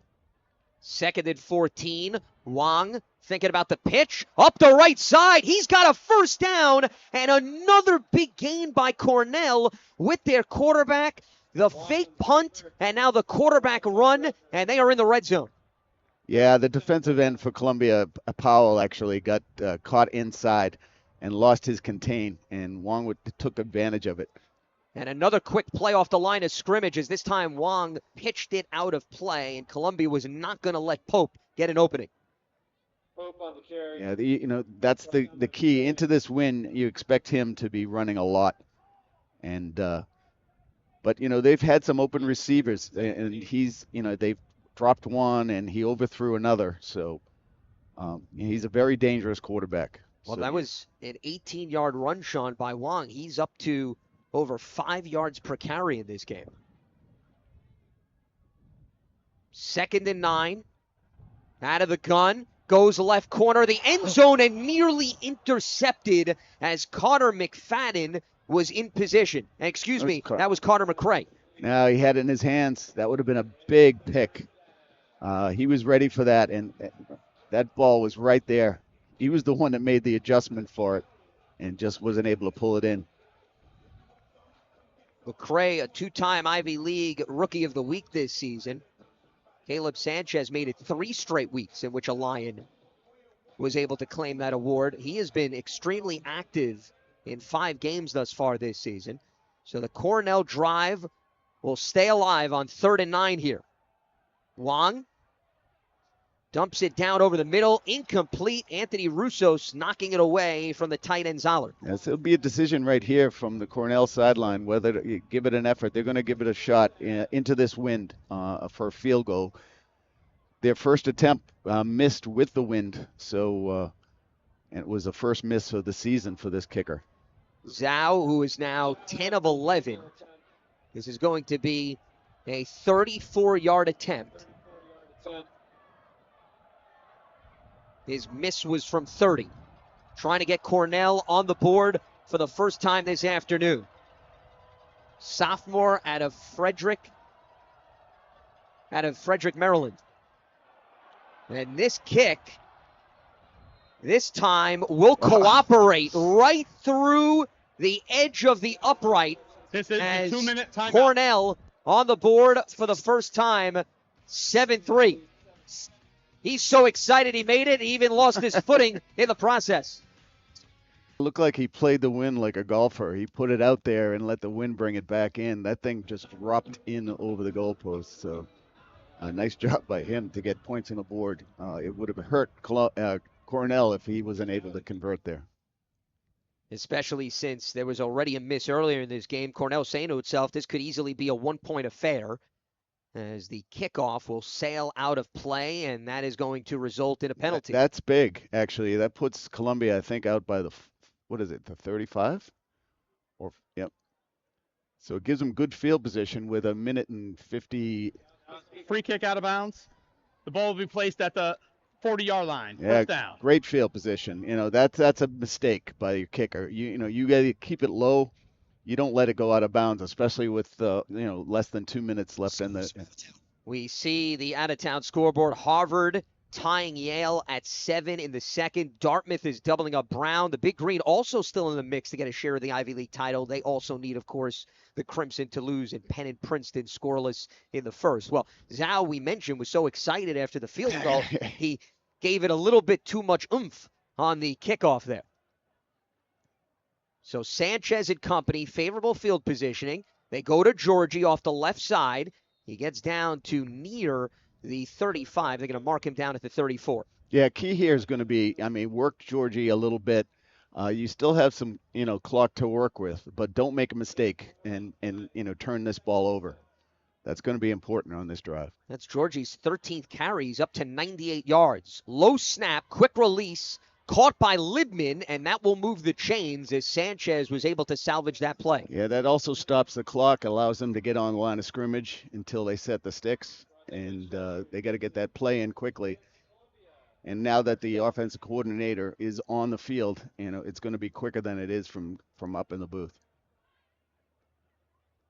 2nd and 14. Wong thinking about the pitch. Up the right side. He's got a first down, and another big gain by Cornell with their quarterback. The fake punt, and now the quarterback run, and they are in the red zone. Yeah, the defensive end for Columbia, Powell, actually got caught inside and lost his contain, and Wong took advantage of it. And another quick play off the line of scrimmage, as this time Wong pitched it out of play, and Columbia was not going to let Pope get an opening. Pope on the carry. Yeah, that's the key. Into this win, you expect him to be running a lot. And but they've had some open receivers, and they've dropped one and he overthrew another. So he's a very dangerous quarterback. Well, that was an 18-yard run, Sean, by Wong. He's up to over 5 yards per carry in this game. 2nd and 9. Out of the gun. Goes left corner, the end zone, and nearly intercepted as Carter McFadden was in position. Excuse me, that was Carter McRae. No, he had it in his hands. That would have been a big pick. He was ready for that, and that ball was right there. He was the one that made the adjustment for it and just wasn't able to pull it in. McRae, a 2-time Ivy League Rookie of the Week this season. Caleb Sanchez made it 3 straight weeks in which a Lion was able to claim that award. He has been extremely active in 5 games thus far this season. So the Cornell drive will stay alive on 3rd and 9 here. Wong dumps it down over the middle. Incomplete. Anthony Russos knocking it away from the tight end Zoller. Yes, it'll be a decision right here from the Cornell sideline whether to give it an effort. They're going to give it a shot into this wind for a field goal. Their first attempt missed with the wind, so it was the first miss of the season for this kicker. Zhao, who is now 10 of 11. This is going to be a 34-yard attempt. His miss was from 30. Trying to get Cornell on the board for the first time this afternoon. Sophomore out of Frederick, Maryland. And this kick, this time, will cooperate right through the edge of the upright. This is a 2-minute timeout. Cornell on the board for the first time, 7-3. He's so excited he made it, he even lost his footing in the process. It looked like he played the wind like a golfer. He put it out there and let the wind bring it back in. That thing just dropped in over the goalpost. So a nice job by him to get points on the board. It would have hurt Cornell if he wasn't able to convert there. Especially since there was already a miss earlier in this game. Cornell saying to itself, this could easily be a 1-point affair, as the kickoff will sail out of play, and that is going to result in a penalty. That's big, actually. That puts Columbia, I think, out by the 35? Yep. So it gives them good field position with 1:50. Free kick out of bounds. The ball will be placed at the 40-yard line. Yeah, First down. great field position. That's a mistake by your kicker. You got to keep it low you don't let it go out of bounds, especially with less than 2 minutes left in the. We see the out-of-town scoreboard. Harvard tying Yale at 7 in the second. Dartmouth is doubling up Brown. The Big Green also still in the mix to get a share of the Ivy League title. They also need, of course, the Crimson to lose, and Penn and Princeton scoreless in the first. Well, Zhao, we mentioned, was so excited after the field goal, he gave it a little bit too much oomph on the kickoff there. So Sanchez and company, favorable field positioning. They go to Georgie off the left side. He gets down to near the 35. They're going to mark him down at the 34. Yeah, key here is going to be, work Georgie a little bit. You still have some, clock to work with, but don't make a mistake and turn this ball over. That's going to be important on this drive. That's Georgie's 13th carries, up to 98 yards. Low snap, quick release, caught by Libman, and that will move the chains as Sanchez was able to salvage that play. Yeah, that also stops the clock, allows them to get on the line of scrimmage until they set the sticks, and they got to get that play in quickly. And now that the offensive coordinator is on the field, it's going to be quicker than it is from up in the booth.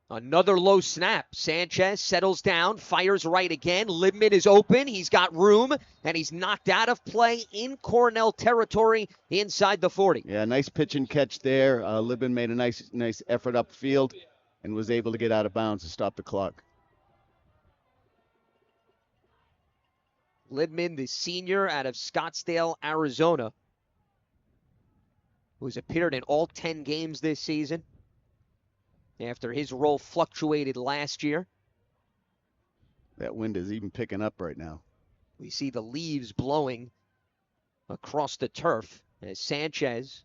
Another low snap. Sanchez settles down, fires right again. Libman is open. He's got room, and he's knocked out of play in Cornell territory inside the 40. Yeah, nice pitch and catch there. Libman made a nice effort upfield and was able to get out of bounds to stop the clock. Libman, the senior out of Scottsdale, Arizona, who's appeared in all 10 games this season after his role fluctuated last year. That wind is even picking up right now. We see the leaves blowing across the turf as Sanchez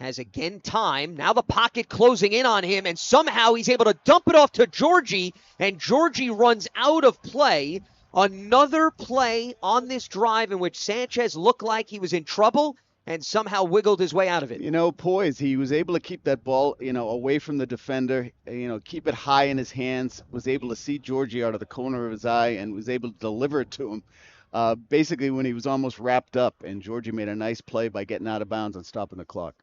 has again time. Now the pocket closing in on him, and somehow he's able to dump it off to Georgie, and Georgie runs out of play. Another play on this drive in which Sanchez looked like he was in trouble and somehow wiggled his way out of it. Poise. He was able to keep that ball, away from the defender, keep it high in his hands, was able to see Georgie out of the corner of his eye and was able to deliver it to him basically when he was almost wrapped up, and Georgie made a nice play by getting out of bounds and stopping the clock.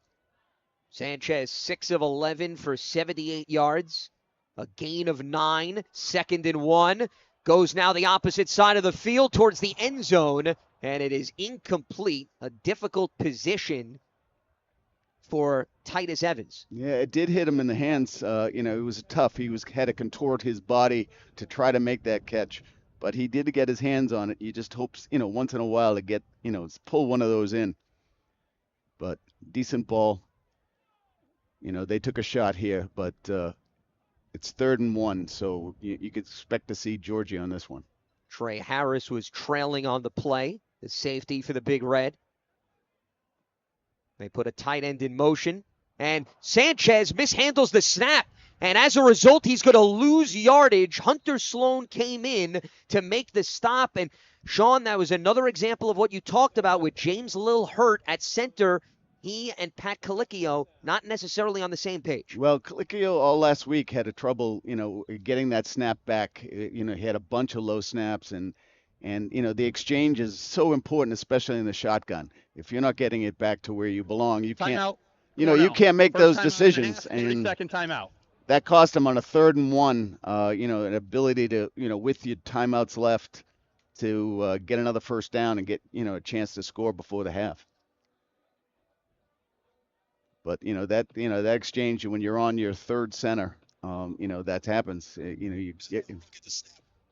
Sanchez, 6 of 11 for 78 yards, a gain of 9, 2nd and 1. Goes now the opposite side of the field towards the end zone, and it is incomplete. A difficult position for Titus Evans. Yeah, it did hit him in the hands. It was tough. He had to contort his body to try to make that catch, but he did get his hands on it. You just hope, once in a while to get, pull one of those in. But decent ball. They took a shot here, but it's 3rd and 1, so you could expect to see Georgie on this one. Trey Harris was trailing on the play, the safety for the Big Red. They put a tight end in motion, and Sanchez mishandles the snap, and as a result, he's going to lose yardage. Hunter Sloan came in to make the stop, and Sean, that was another example of what you talked about with James Lill hurt at center. He and Pat Colicchio not necessarily on the same page. Well, Colicchio all last week had a trouble, getting that snap back. He had a bunch of low snaps, and the exchange is so important, especially in the shotgun. If you're not getting it back to where you belong, you can't. Timeout. You can't make those decisions. And 30-second timeout. That cost him on a 3rd and 1. An ability to, with your timeouts left, to get another first down and get a chance to score before the half. But that exchange when you're on your 3rd center, that happens.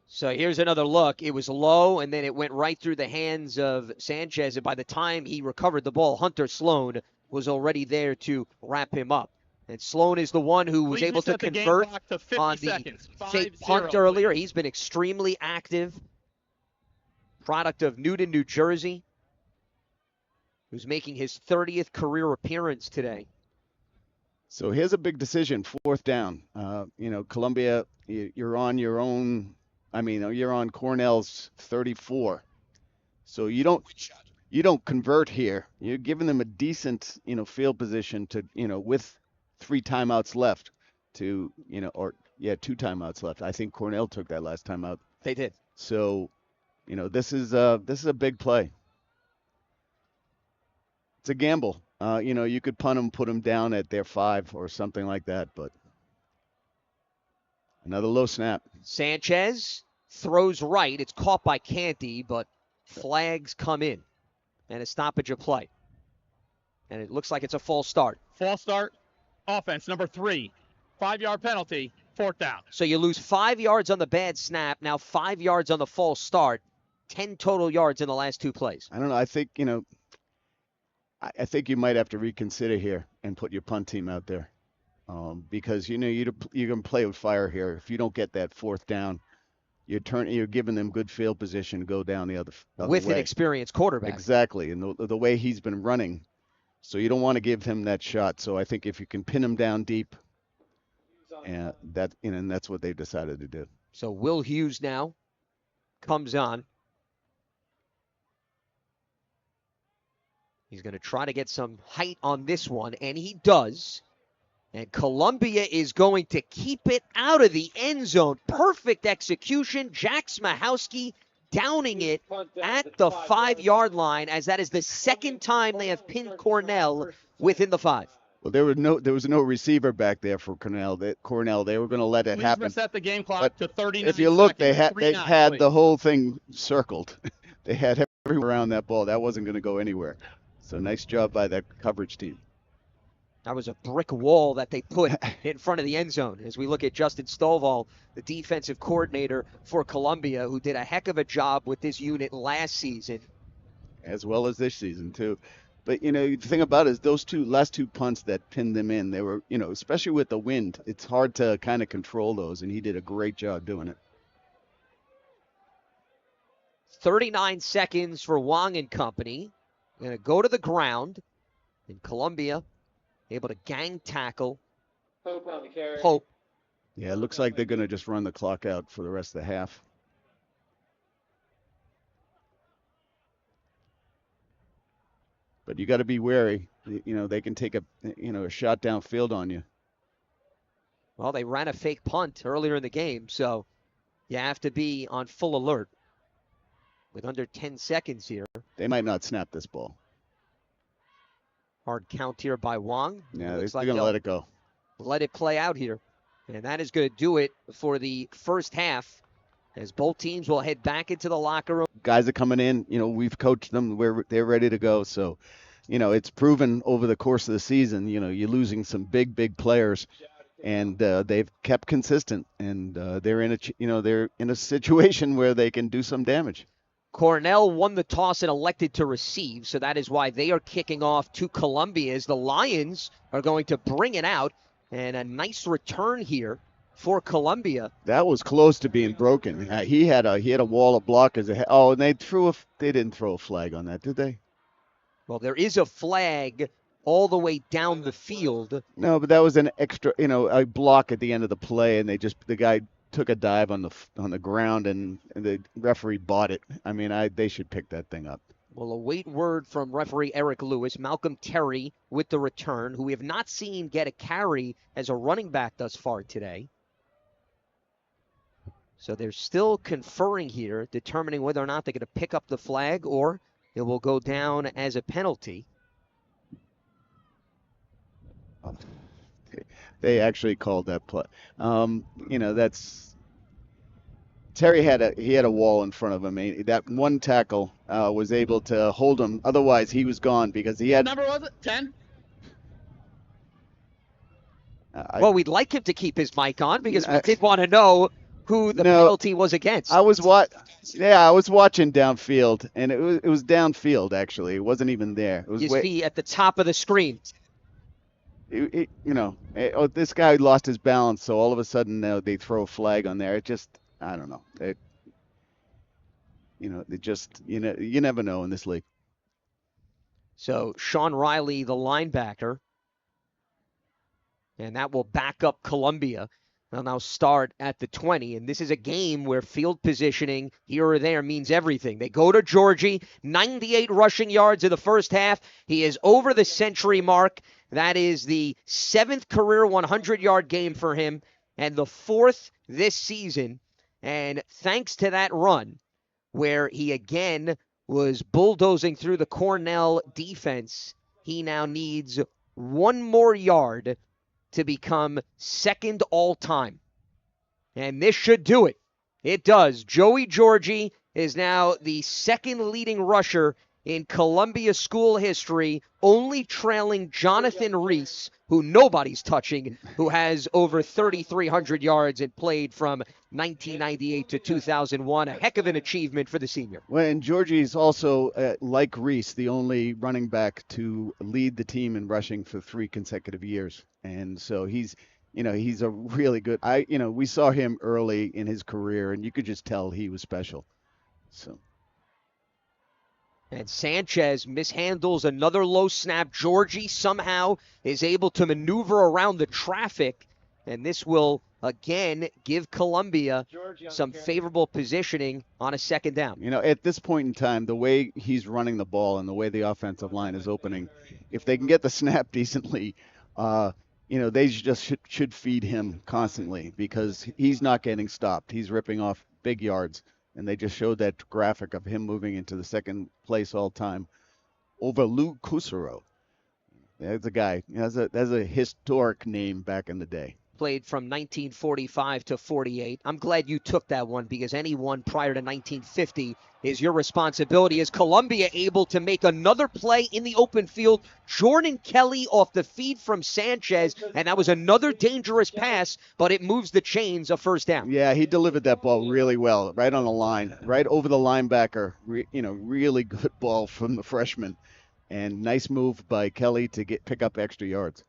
So here's another look. It was low, and then it went right through the hands of Sanchez. And by the time he recovered the ball, Hunter Sloan was already there to wrap him up. And Sloan is the one who was able to convert on the fake punt earlier. He's been extremely active. Product of Newton, New Jersey, who's making his 30th career appearance today. So here's a big decision, 4th down. Columbia, you're on your own. You're on Cornell's 34. So you don't convert here. You're giving them a decent, field position to, with 3 timeouts left to, 2 timeouts left. I think Cornell took that last timeout. They did. So, this is a big play. It's a gamble. You could punt them, put them down at their 5 or something like that, but another low snap. Sanchez throws right. It's caught by Canty, but flags come in and a stoppage of play. And it looks like it's a false start. False start, offense, number 3. 5-yard penalty, 4th down. So you lose 5 yards on the bad snap, now 5 yards on the false start, 10 total yards in the last 2 plays. I don't know. I think, I think you might have to reconsider here and put your punt team out there. Because, you're going to play with fire here. If you don't get that 4th down, you're giving them good field position to go down the other with way. An experienced quarterback. Exactly. And the way he's been running. So you don't want to give him that shot. So I think if you can pin him down deep, and that's what they've decided to do. So Will Hughes now comes on. He's going to try to get some height on this one, and he does. And Columbia is going to keep it out of the end zone. Perfect execution. Jack Smahowski downing it at the 5-yard line, as that is the second time they have pinned Cornell within the 5. Well, there was no receiver back there for Cornell. They were going to let it happen. Please reset the game clock to 39 if you look, they seconds. had the whole thing circled. They had everywhere around that ball. That wasn't going to go anywhere. So nice job by that coverage team. That was a brick wall that they put in front of the end zone. As we look at Justin Stovall, the defensive coordinator for Columbia, who did a heck of a job with this unit last season. As well as this season, too. But, the thing about it is those last two punts that pinned them in, they were, especially with the wind, it's hard to kind of control those, and he did a great job doing it. 39 seconds for Wong and company. Going to go to the ground, and Columbia able to gang tackle Pope on the carry. Pope. Yeah, it looks like they're going to just run the clock out for the rest of the half. But you got to be wary. They can take a shot downfield on you. Well, they ran a fake punt earlier in the game, so you have to be on full alert. With under 10 seconds here. They might not snap this ball. Hard count here by Wong. Yeah, they're going to let it go. Let it play out here. And that is going to do it for the first half, as both teams will head back into the locker room. Guys are coming in. We've coached them. They're ready to go. So, it's proven over the course of the season, you're losing some big players. And they've kept consistent. And they're in a situation where they can do some damage. Cornell won the toss and elected to receive, so that is why they are kicking off to Columbia, as the Lions are going to bring it out, and a nice return here for Columbia. That was close to being broken. He had a wall of blockers ahead. Oh, and they didn't throw a flag on that, did they? Well, there is a flag all the way down the field. No, but that was an extra, a block at the end of the play, and the guy took a dive on the ground, and the referee bought it. I mean, they should pick that thing up. We'll await word from referee Eric Lewis. Malcolm Terry with the return, who we have not seen get a carry as a running back thus far today. So they're still conferring here, determining whether or not they're going to pick up the flag or it will go down as a penalty. They actually called that play. That's Terry had a wall in front of him. That one tackle was able to hold him. Otherwise, he was gone because he had. What number was it? 10? Well, we'd like him to keep his mic on because we did want to know who the penalty was against. I was watching downfield, and it was downfield actually. It wasn't even there. It was you see at the top of the screen. This guy lost his balance, so all of a sudden they throw a flag on there. It just, I don't know. You never know in this league. So Sean Riley, the linebacker, and that will back up Columbia. They'll now start at the 20, and this is a game where field positioning here or there means everything. They go to Georgie, 98 rushing yards in the first half. He is over the century mark. That is the 7th career 100-yard game for him and the 4th this season. And thanks to that run, where he again was bulldozing through the Cornell defense, He now needs one more yard to become second all-time. And this should do it. It does. Joey Georgie is now the second leading rusher in Columbia school history, only trailing Jonathan Reese, who nobody's touching, who has over 3,300 yards and played from 1998 to 2001. A heck of an achievement for the senior. Well, and Georgie is also, like Reese, the only running back to lead the team in rushing for 3 consecutive years. And so he's a really good. We saw him early in his career, and you could just tell he was special. So. And Sanchez mishandles another low snap. Georgie somehow is able to maneuver around the traffic, and this will again give Columbia some favorable positioning on a second down. At this point in time, the way he's running the ball and the way the offensive line is opening, if they can get the snap decently, they just should feed him constantly because he's not getting stopped. He's ripping off big yards. And they just showed that graphic of him moving into the second place all time over Lou Cusero. That's a guy. That's a historic name back in the day. Played from 1945 to 48. I'm glad you took that one because anyone prior to 1950 is your responsibility. Is Columbia able to make another play in the open field? Jordan Kelly off the feed from Sanchez, and that was another dangerous pass, but it moves the chains of first down. Yeah, he delivered that ball really well, right on the line, right over the linebacker. Really good ball from the freshman, and nice move by Kelly to pick up extra yards.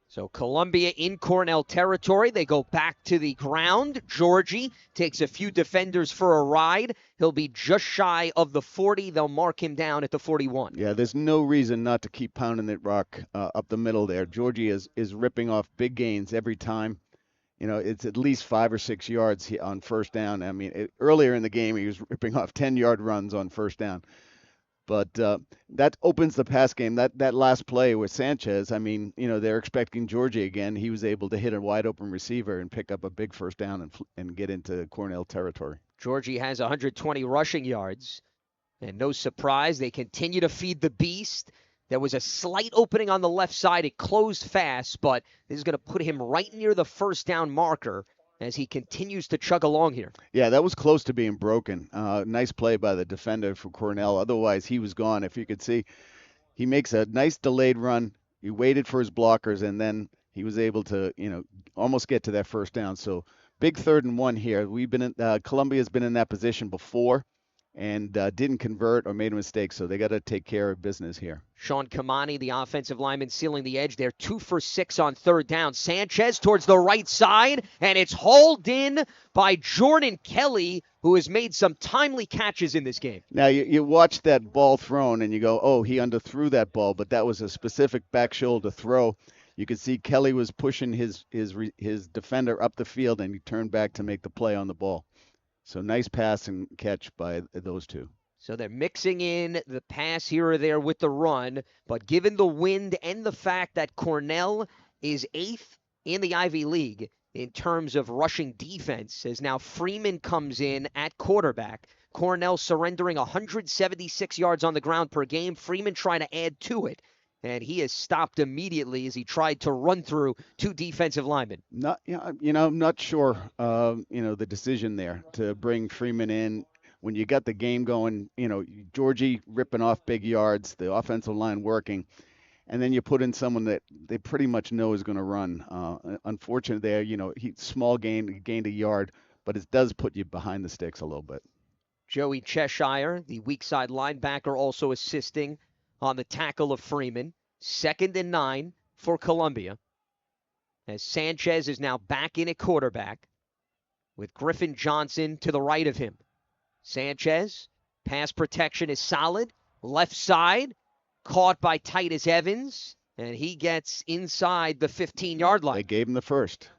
So Columbia in Cornell territory. They go back to the ground. Georgie takes a few defenders for a ride. He'll be just shy of the 40. They'll mark him down at the 41. Yeah, there's no reason not to keep pounding that rock up the middle there. Georgie is ripping off big gains every time. It's at least 5 or 6 yards on first down. I mean, earlier in the game, he was ripping off 10-yard runs on first down. But that opens the pass game. That last play with Sanchez, they're expecting Georgie again. He was able to hit a wide-open receiver and pick up a big first down and get into Cornell territory. Georgie has 120 rushing yards. And no surprise, they continue to feed the beast. There was a slight opening on the left side. It closed fast, but this is going to put him right near the first down marker as he continues to chug along here. Yeah, that was close to being broken. Nice play by the defender for Cornell. Otherwise, he was gone. If you could see, he makes a nice delayed run. He waited for his blockers, and then he was able to, almost get to that first down. So big 3rd and 1 here. Columbia's been in that position before and didn't convert or made a mistake, so they got to take care of business here. Sean Kamani, the offensive lineman, sealing the edge there. 2 for 6 on 3rd down. Sanchez towards the right side, and it's hauled in by Jordan Kelly, who has made some timely catches in this game. Now, you watch that ball thrown, and you go, oh, he underthrew that ball, but that was a specific back shoulder throw. You could see Kelly was pushing his defender up the field, and he turned back to make the play on the ball. So nice pass and catch by those two. So they're mixing in the pass here or there with the run, but given the wind and the fact that Cornell is 8th in the Ivy League in terms of rushing defense, as now Freeman comes in at quarterback. Cornell surrendering 176 yards on the ground per game. Freeman trying to add to it. And he is stopped immediately as he tried to run through 2 defensive linemen. I'm not sure, the decision there to bring Freeman in when you got the game going. Georgie ripping off big yards, the offensive line working, and then you put in someone that they pretty much know is going to run. Unfortunately, there, he small gained a yard, but it does put you behind the sticks a little bit. Joey Cheshire, the weak side linebacker, also assisting on the tackle of Freeman. 2nd and 9 for Columbia, as Sanchez is now back in at quarterback with Griffin Johnson to the right of him. Sanchez, pass protection is solid. Left side, caught by Titus Evans, and he gets inside the 15-yard line. They gave him the first.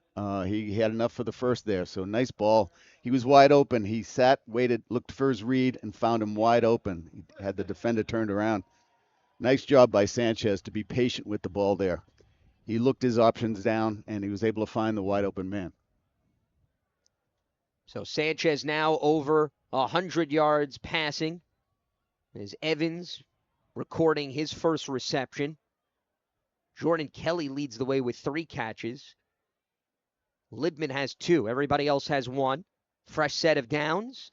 He had enough for the first there, so nice ball. He was wide open. He sat, waited, looked for his read, and found him wide open. He had the defender turned around. Nice job by Sanchez to be patient with the ball there. He looked his options down, and he was able to find the wide open man. So Sanchez now over 100 yards passing as Evans recording his first reception. Jordan Kelly leads the way with 3 catches. Libman has 2. Everybody else has 1. Fresh set of downs.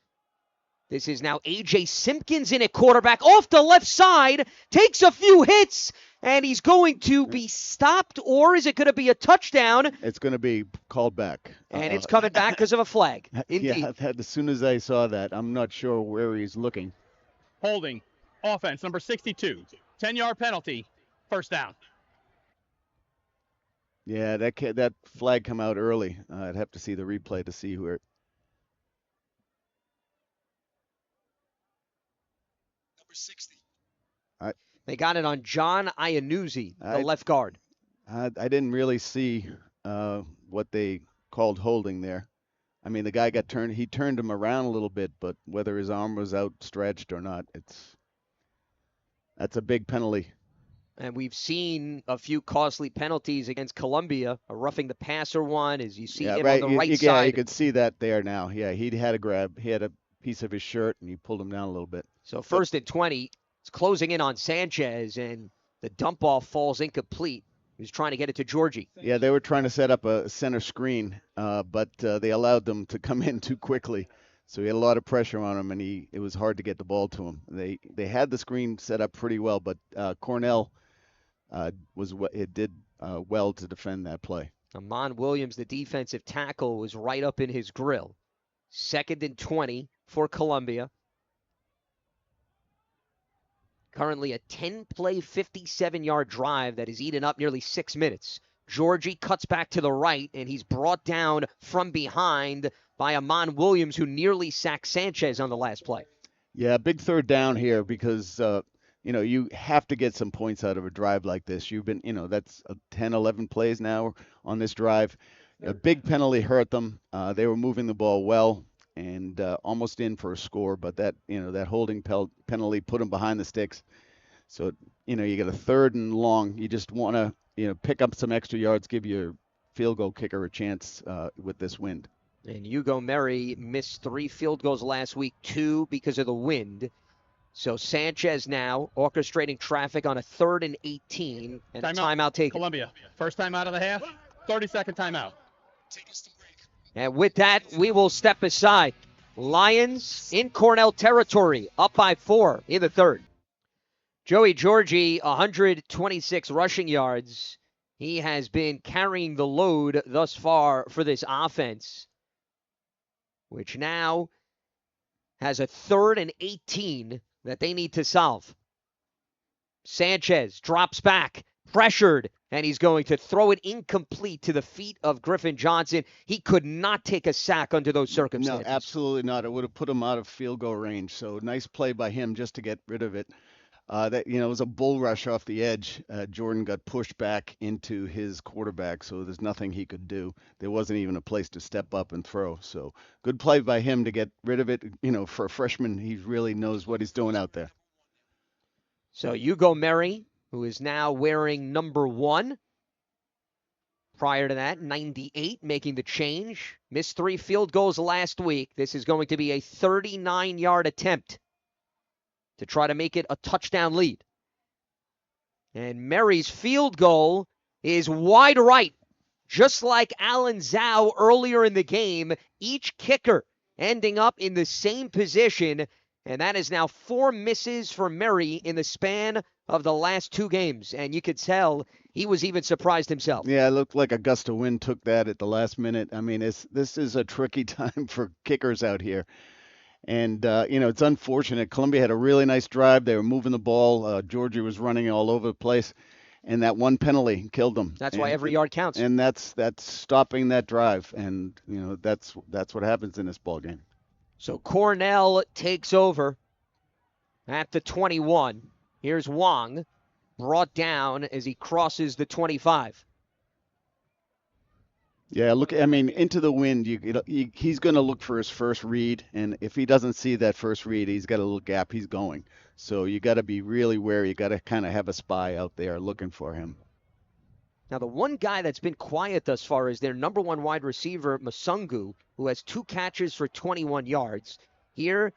This is now A.J. Simpkins in at quarterback off the left side. Takes a few hits, and he's going to be stopped, or is it going to be a touchdown? It's going to be called back. And it's coming back because of a flag. Indeed. Yeah, as soon as I saw that, I'm not sure where he's looking. Holding. Offense, number 62. 10-yard penalty. First down. Yeah, that flag come out early. I'd have to see the replay to see where. Number 60. They got it on John Iannuzzi, the left guard. I didn't really see what they called holding there. I mean, the guy got turned. He turned him around a little bit, but whether his arm was outstretched or not, that's a big penalty. And we've seen a few costly penalties against Columbia. A roughing the passer one, as you see him on the right side. Yeah, you could see that there now. Yeah, he had a grab. He had a piece of his shirt, and he pulled him down a little bit. So first and 20. It's closing in on Sanchez, and the dump ball falls incomplete. He was trying to get it to Georgie. Yeah, they were trying to set up a center screen, but they allowed them to come in too quickly. So he had a lot of pressure on him, and it was hard to get the ball to him. They had the screen set up pretty well, but Cornell did well to defend that play. Amon Williams, the defensive tackle, was right up in his grill. Second and 20 for Columbia. Currently a 10-play, 57-yard drive that has eaten up nearly 6 minutes. Georgie cuts back to the right, and he's brought down from behind by Amon Williams, who nearly sacked Sanchez on the last play. Yeah, big third down here because, you have to get some points out of a drive like this. You've been, that's 10, 11 plays now on this drive. A big penalty hurt them. They were moving the ball well and almost in for a score, but that holding penalty put them behind the sticks. So, you get a third and long. You just want to, pick up some extra yards, give your field goal kicker a chance with this wind. And Hugo Murray missed 3 field goals last week, 2 because of the wind. So Sanchez now orchestrating traffic on a 3rd and 18, and a timeout taken. Columbia, first time out of the half, 30-second timeout. Take us to break. And with that, we will step aside. Lions in Cornell territory, up by 4 in the 3rd. Joey Georgie, 126 rushing yards. He has been carrying the load thus far for this offense, which now has a 3rd and 18 that they need to solve. Sanchez drops back, pressured, and he's going to throw it incomplete to the feet of Griffin Johnson. He could not take a sack under those circumstances. No, absolutely not. It would have put him out of field goal range. So nice play by him just to get rid of it. It was a bull rush off the edge. Jordan got pushed back into his quarterback, so there's nothing he could do. There wasn't even a place to step up and throw. So good play by him to get rid of it. For a freshman, he really knows what he's doing out there. So Hugo Murray, who is now wearing number 1. Prior to that, 98, making the change. Missed 3 field goals last week. This is going to be a 39-yard attempt to try to make it a touchdown lead. And Murray's field goal is wide right, just like Alan Zhao earlier in the game. Each kicker ending up in the same position, and that is now 4 misses for Murray in the span of the last 2 games. And you could tell he was even surprised himself. Yeah, it looked like a gust of wind took that at the last minute. I mean, this is a tricky time for kickers out here. And, it's unfortunate. Columbia had a really nice drive. They were moving the ball. Georgia was running all over the place. And that one penalty killed them. That's why every yard counts. And that's stopping that drive. And, that's what happens in this ball game. So Cornell takes over at the 21. Here's Wong, brought down as he crosses the 25. Yeah, into the wind, he's going to look for his first read, and if he doesn't see that first read, he's got a little gap he's going. So you got to be really wary. You got to kind of have a spy out there looking for him. Now, the one guy that's been quiet thus far is their number 1 wide receiver, Masungu, who has 2 catches for 21 yards. Here,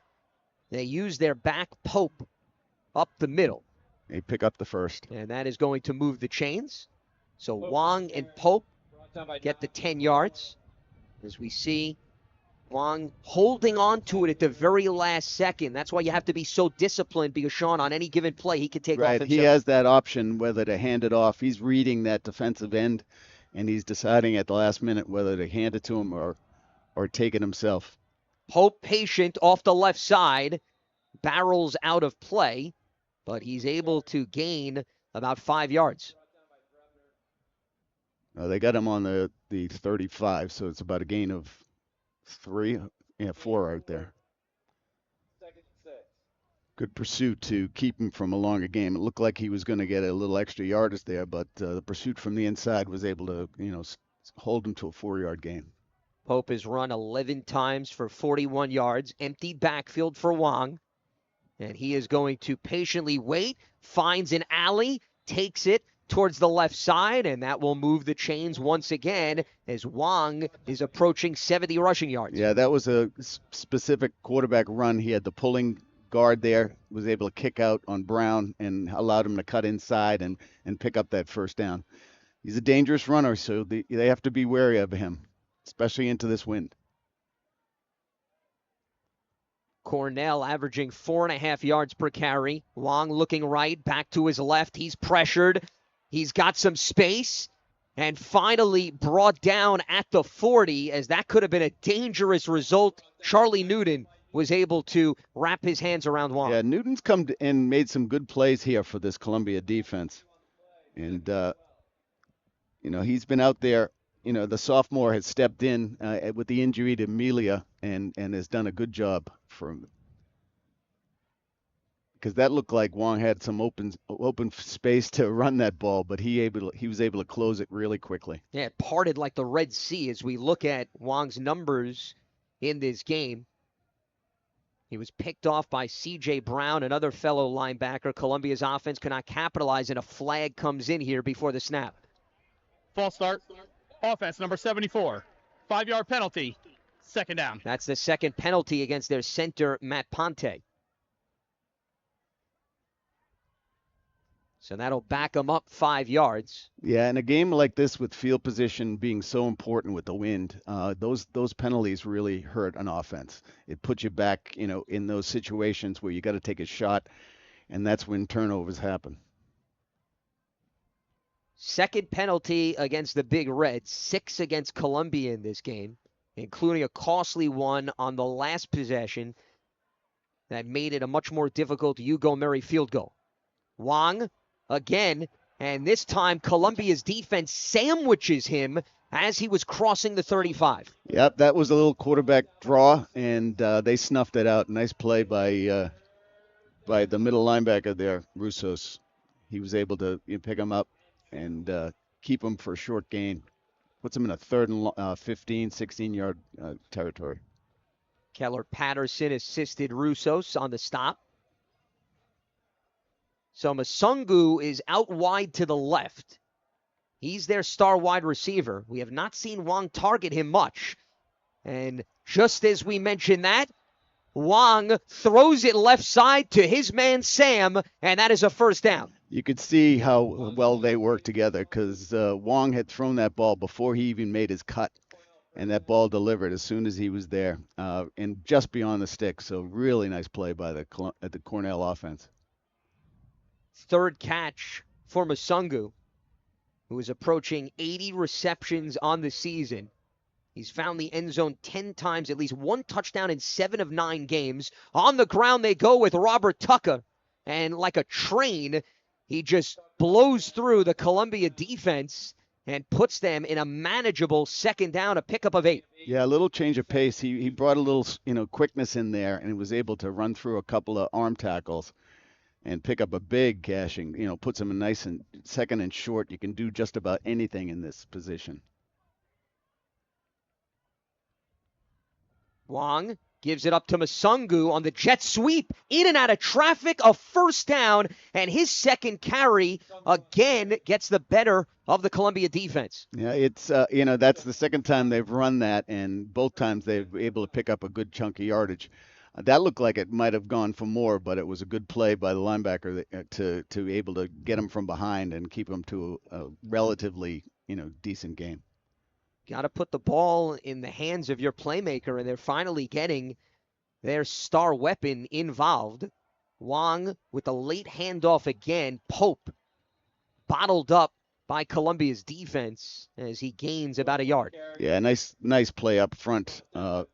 they use their back Pope up the middle. They pick up the first. And that is going to move the chains. So Wong and Pope get the 10 yards. As we see Wong holding on to it at the very last second. That's why you have to be so disciplined, because Sean, on any given play, he could take off himself. He has that option whether to hand it off. He's reading that defensive end, and he's deciding at the last minute whether to hand it to him or take it himself. Pope patient off the left side, barrels out of play, but he's able to gain about 5 yards. They got him on the 35, so it's about a gain of 4 out there. Good pursuit to keep him from a longer game. It looked like he was going to get a little extra yardage there, but the pursuit from the inside was able to, hold him to a 4-yard gain. Pope has run 11 times for 41 yards, empty backfield for Wong, and he is going to patiently wait, finds an alley, takes it towards the left side, and that will move the chains once again as Wong is approaching 70 rushing yards. Yeah, that was a specific quarterback run. He had the pulling guard there, was able to kick out on Brown and allowed him to cut inside and pick up that first down. He's a dangerous runner, so they have to be wary of him, especially into this wind. Cornell averaging 4.5 yards per carry. Wong looking right, back to his left. He's pressured. He's got some space, and finally brought down at the 40, as that could have been a dangerous result. Charlie Newton was able to wrap his hands around Wong. Yeah, Newton's come and made some good plays here for this Columbia defense. And, he's been out there. The sophomore has stepped in with the injury to Amelia and has done a good job for him. Because that looked like Wong had some open space to run that ball, but he was able to close it really quickly. Yeah, it parted like the Red Sea as we look at Wong's numbers in this game. He was picked off by C.J. Brown, another fellow linebacker. Columbia's offense cannot capitalize, and a flag comes in here before the snap. False start. Offense number 74. 5-yard penalty. Second down. That's the second penalty against their center, Matt Ponte. So that'll back them up 5 yards. Yeah, in a game like this with field position being so important with the wind, those penalties really hurt an offense. It puts you back, in those situations where you got to take a shot, and that's when turnovers happen. Second penalty against the Big Reds, 6 against Columbia in this game, including a costly one on the last possession that made it a much more difficult Hugo Murray field goal. Wong again, and this time Columbia's defense sandwiches him as he was crossing the 35. Yep, that was a little quarterback draw, and they snuffed it out. Nice play by the middle linebacker there, Russos. He was able to pick him up and keep him for a short gain. Puts him in a 3rd and 15, 16-yard territory. Keller Patterson assisted Russos on the stop. So Masungu is out wide to the left. He's their star wide receiver. We have not seen Wong target him much. And just as we mentioned that, Wong throws it left side to his man Sam, and that is a first down. You could see how well they work together because Wong had thrown that ball before he even made his cut, and that ball delivered as soon as he was there and just beyond the stick. So really nice play by the Cornell offense. Third catch for Masungu, who is approaching 80 receptions on the season. He's found the end zone 10 times, at least 1 touchdown in 7 of 9 games. On the ground they go with Robert Tucker. And like a train, he just blows through the Columbia defense and puts them in a manageable second down, a pickup of 8. Yeah, a little change of pace. He brought a little, quickness in there and was able to run through a couple of arm tackles and pick up a big gashing, puts him in nice and second and short. You can do just about anything in this position. Wong gives it up to Masungu on the jet sweep, in and out of traffic, a first down, and his second carry again gets the better of the Columbia defense. Yeah, it's, that's the second time they've run that, and both times they've been able to pick up a good chunk of yardage. That looked like it might have gone for more, but it was a good play by the linebacker to able to get him from behind and keep him to a relatively decent game. Got to put the ball in the hands of your playmaker, and they're finally getting their star weapon involved. Wong with the late handoff again. Pope bottled up by Columbia's defense as he gains about a yard. Yeah, nice play up front by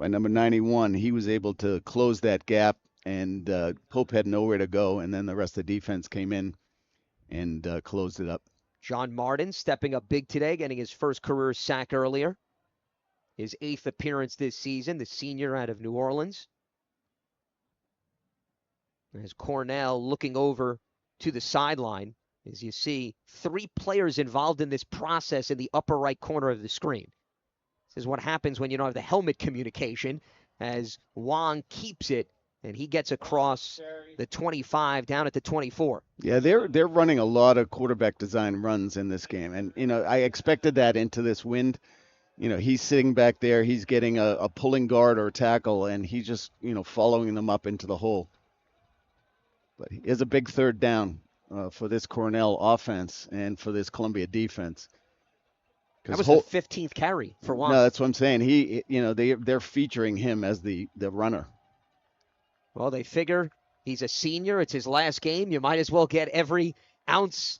number 91. He was able to close that gap, and Pope had nowhere to go, and then the rest of the defense came in and closed it up. John Martin stepping up big today, getting his first career sack earlier. His 8th appearance this season, the senior out of New Orleans. As Cornell looking over to the sideline, as you see 3 players involved in this process in the upper right corner of the screen. This is what happens when you don't have the helmet communication, as Wong keeps it, and he gets across the 25 down at the 24. Yeah, they're running a lot of quarterback design runs in this game, and I expected that into this wind. He's sitting back there, he's getting a pulling guard or tackle, and he's just following them up into the hole. But it is a big third down for this Cornell offense and for this Columbia defense. That was the 15th carry for Wong. No, that's what I'm saying. They're featuring him as the runner. Well, they figure he's a senior. It's his last game. You might as well get every ounce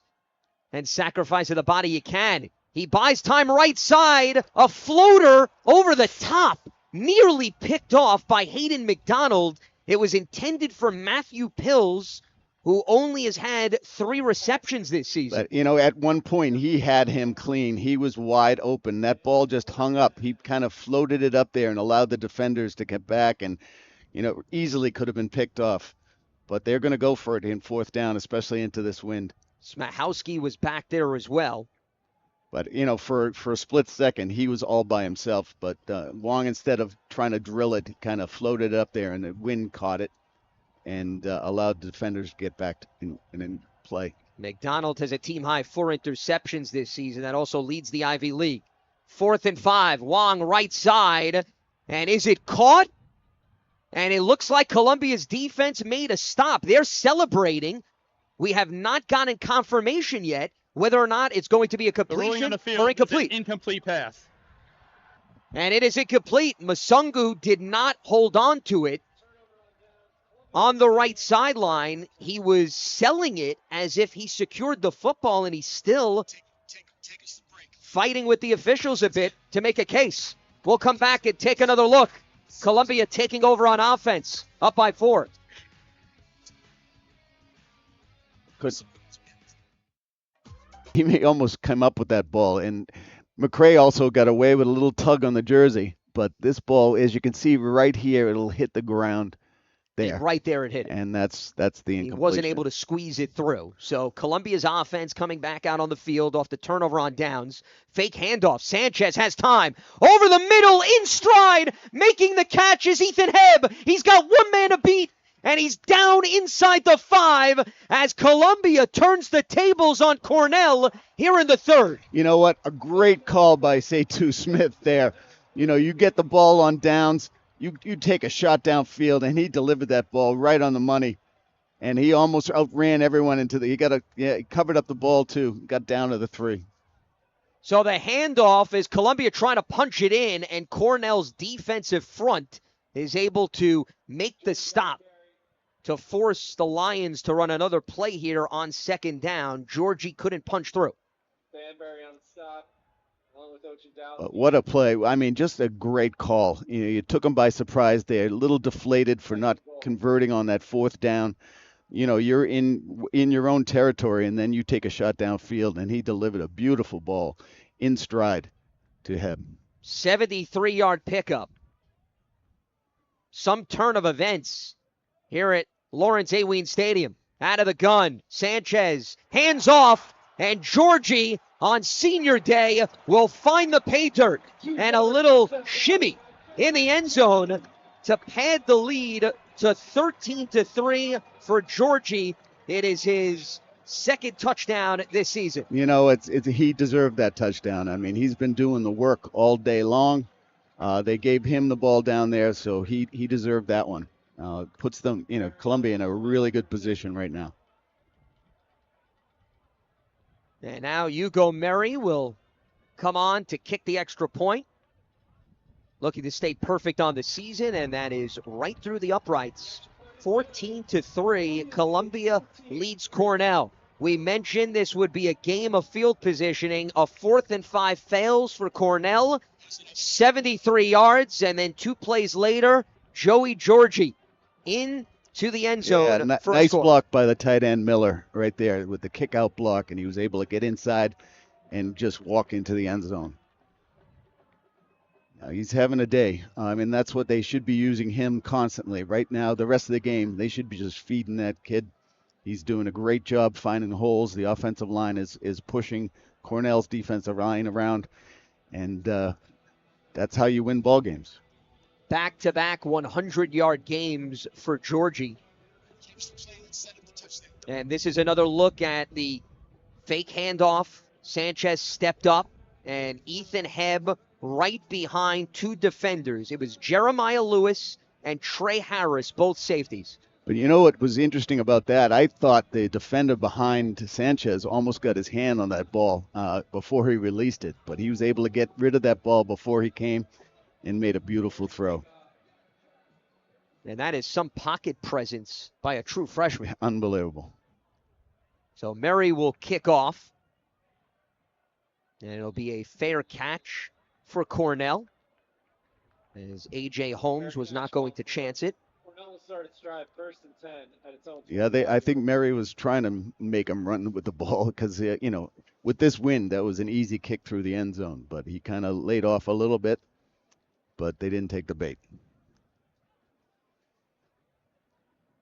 and sacrifice of the body you can. He buys time right side. A floater over the top. Nearly picked off by Hayden McDonald. It was intended for Matthew Pills, who only has had 3 receptions this season. But, at one point, he had him clean. He was wide open. That ball just hung up. He kind of floated it up there and allowed the defenders to get back and, easily could have been picked off. But they're going to go for it in 4th down, especially into this wind. Smahowski was back there as well. But, for a split second, he was all by himself. But Wong, instead of trying to drill it, kind of floated it up there, and the wind caught it and allowed the defenders to get back in play. McDonald has a team-high 4 interceptions this season. That also leads the Ivy League. 4th and 5, Wong right side. And is it caught? And it looks like Columbia's defense made a stop. They're celebrating. We have not gotten confirmation yet whether or not it's going to be a completion or incomplete. Incomplete pass. And it is incomplete. Masungu did not hold on to it. On the right sideline, he was selling it as if he secured the football, and he's still Take us to break. fighting with the officials a bit to make a case. We'll come back and take another look. Columbia taking over on offense, up by 4. Because he may almost come up with that ball, and McCray also got away with a little tug on the jersey. But this ball, as you can see right here, it'll hit the ground. There. Right there it hit it. And that's the incompletion. He wasn't able to squeeze it through. So Columbia's offense coming back out on the field off the turnover on downs. Fake handoff. Sanchez has time. Over the middle, in stride, making the catch is Ethan Hebb. He's got one man to beat, and he's down inside the 5 as Columbia turns the tables on Cornell here in the 3rd. You know what? A great call by Seitu Smith there. You get the ball on downs. You take a shot downfield, and he delivered that ball right on the money, and he almost outran everyone into he covered up the ball too, got down to the 3. So the handoff is Columbia trying to punch it in, and Cornell's defensive front is able to make the stop to force the Lions to run another play here on 2nd down. Georgie couldn't punch through. Stanberry on the stop. What a play. I mean, just a great call. You took them by surprise there. A little deflated for not converting on that 4th down. You're in your own territory, and then you take a shot downfield, and he delivered a beautiful ball in stride to him. 73-yard pickup. Some turn of events here at Lawrence Aween Stadium. Out of the gun, Sanchez, hands off, and Georgie on senior day will find the pay dirt, and a little shimmy in the end zone to pad the lead to 13-3 for Georgie. It is his 2nd touchdown this season. He deserved that touchdown. I mean, he's been doing the work all day long. They gave him the ball down there, so he deserved that one. Puts them, Columbia in a really good position right now. And now Hugo Mary will come on to kick the extra point. Looking to stay perfect on the season, and that is right through the uprights. 14-3, Columbia leads Cornell. We mentioned this would be a game of field positioning. A 4th and 5 fails for Cornell, 73 yards, and then 2 plays later, Joey Georgie into the end zone. Yeah, nice block by the tight end Miller right there with the kick out block, and he was able to get inside and just walk into the end zone. He's having a day. That's what they should be using him constantly. Right now, the rest of the game, they should be just feeding that kid. He's doing a great job finding holes. The offensive line is pushing Cornell's defensive line around, and that's how you win ball games. Back-to-back 100-yard games for Georgie. And this is another look at the fake handoff. Sanchez stepped up, and Ethan Hebb right behind 2 defenders. It was Jeremiah Lewis and Trey Harris, both safeties. But you know what was interesting about that? I thought the defender behind Sanchez almost got his hand on that ball before he released it. But he was able to get rid of that ball before he came and made a beautiful throw. And that is some pocket presence by a true freshman. Unbelievable. So Murray will kick off. And it'll be a fair catch for Cornell, as A.J. Holmes was not going to chance it. Cornell started stride 1st and 10 at its own. Yeah, I think Murray was trying to make him run with the ball because, with this win, that was an easy kick through the end zone. But he kind of laid off a little bit, but they didn't take the bait.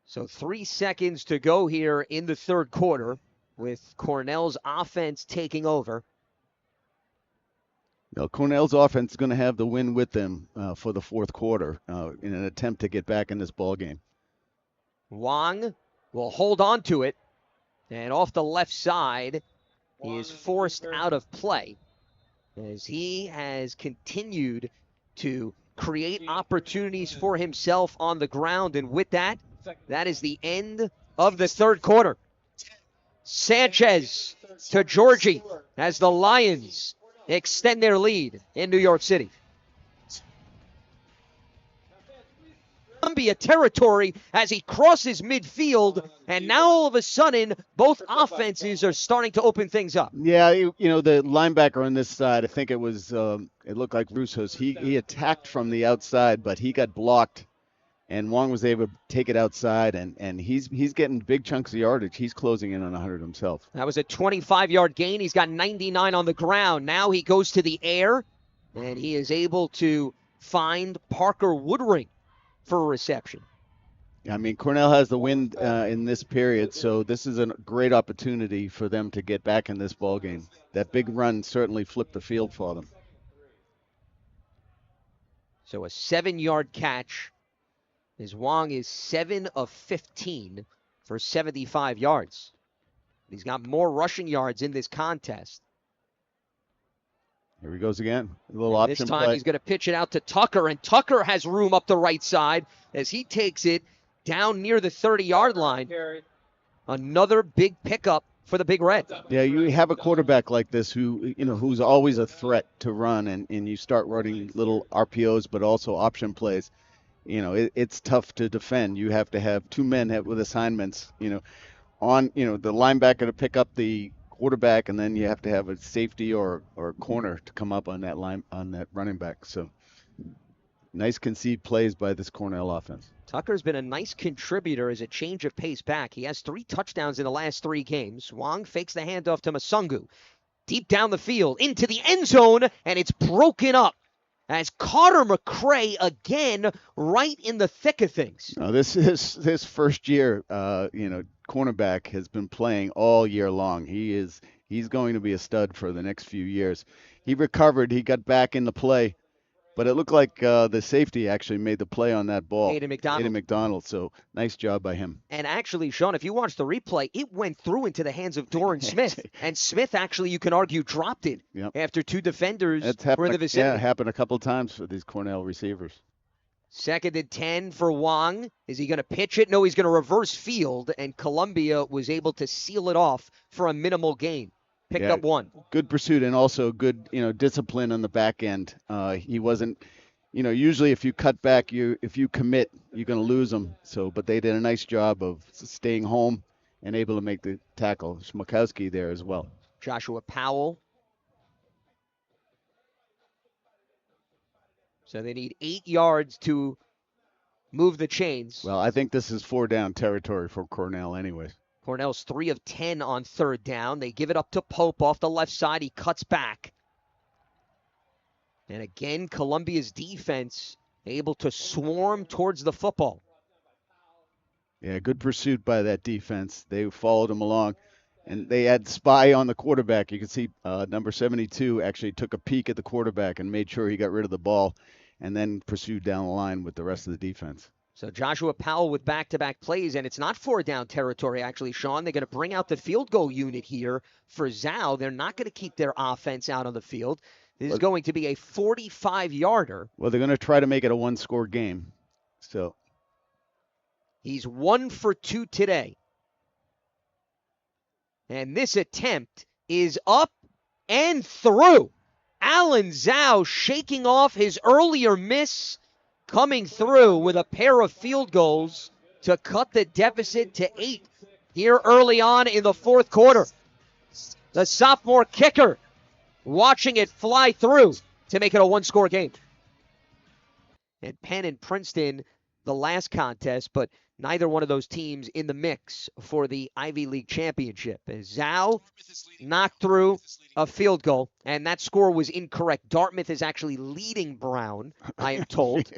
So 3 seconds to go here in the third quarter with Cornell's offense taking over. Now, Cornell's offense is going to have the win with them for the fourth quarter in an attempt to get back in this ball game. Wong will hold on to it, and off the left side, he is forced out of play as he has continued to create opportunities for himself on the ground, and with that, that is the end of the third quarter. Sanchez to Georgie as the Lions extend their lead in New York City. Columbia territory as he crosses midfield, and now all of a sudden, both offenses are starting to open things up. Yeah, the linebacker on this side, I think it was, it looked like Russo's. He attacked from the outside, but he got blocked, and Wong was able to take it outside, and he's getting big chunks of yardage. He's closing in on 100 himself. That was a 25-yard gain. He's got 99 on the ground. Now he goes to the air, and he is able to find Parker Woodring for a reception. Cornell has the win in this period, so this is a great opportunity for them to get back in this ball game. That big run certainly flipped the field for them. So a 7-yard catch. As Wong is 7 of 15 for 75 yards. He's got more rushing yards in this contest. Here he goes again. A little option this time play. He's going to pitch it out to Tucker, and Tucker has room up the right side as he takes it down near the 30-yard line. Another big pickup for the Big Red. Yeah, you have a quarterback like this who's always a threat to run, and you start running little RPOs, but also option plays. It's tough to defend. You have to have 2 men with assignments, on, the linebacker to pick up the quarterback, and then you have to have a safety or corner to come up on that running back. So nice conceived plays by this Cornell offense. Tucker's been a nice contributor as a change of pace back. He has 3 touchdowns in the last 3 games. Wong fakes the handoff to Masungu. Deep down the field, into the end zone, and it's broken up as Carter McCray again right in the thick of things. Now, this first year, cornerback has been playing all year long. He's going to be a stud for the next few years. He recovered. He got back into play, But it looked like the safety actually made the play on that ball. Hayden McDonald. Hayden McDonald. So nice job by him. And actually, Sean, if you watch the replay, it went through into the hands of Doran Smith. And Smith actually, you can argue, dropped it after two defenders were in the vicinity. Yeah, it happened a couple times for these Cornell receivers. 2nd and 10 for Wong. Is he going to pitch it? No, he's going to reverse field. And Columbia was able to seal it off for a minimal gain. Picked up 1. Good pursuit and also good, discipline on the back end. He wasn't, usually if you cut back, if you commit, you're going to lose them. But they did a nice job of staying home and able to make the tackle. Schmakowski there as well. Joshua Powell. So they need 8 yards to move the chains. Well, I think this is 4-down territory for Cornell anyways. Cornell's 3 of 10 on 3rd down. They give it up to Pope off the left side. He cuts back. And again, Columbia's defense able to swarm towards the football. Yeah, good pursuit by that defense. They followed him along. And they had spy on the quarterback. You can see number 72 actually took a peek at the quarterback and made sure he got rid of the ball and then pursued down the line with the rest of the defense. So Joshua Powell with back-to-back plays, and it's not 4-down territory, actually, Sean. They're going to bring out the field goal unit here for Zhao. They're not going to keep their offense out on the field. This is going to be a 45-yarder. Well, they're going to try to make it a one-score game. So he's 1 for 2 today. And this attempt is up and through. Alan Zhao shaking off his earlier miss, coming through with a pair of field goals to cut the deficit to 8 here early on in the 4th quarter. The sophomore kicker watching it fly through to make it a one-score game. And Penn and Princeton, the last contest, but neither one of those teams in the mix for the Ivy League championship. As Zhao knocked through a field goal, and that score was incorrect. Dartmouth is actually leading Brown, I am told.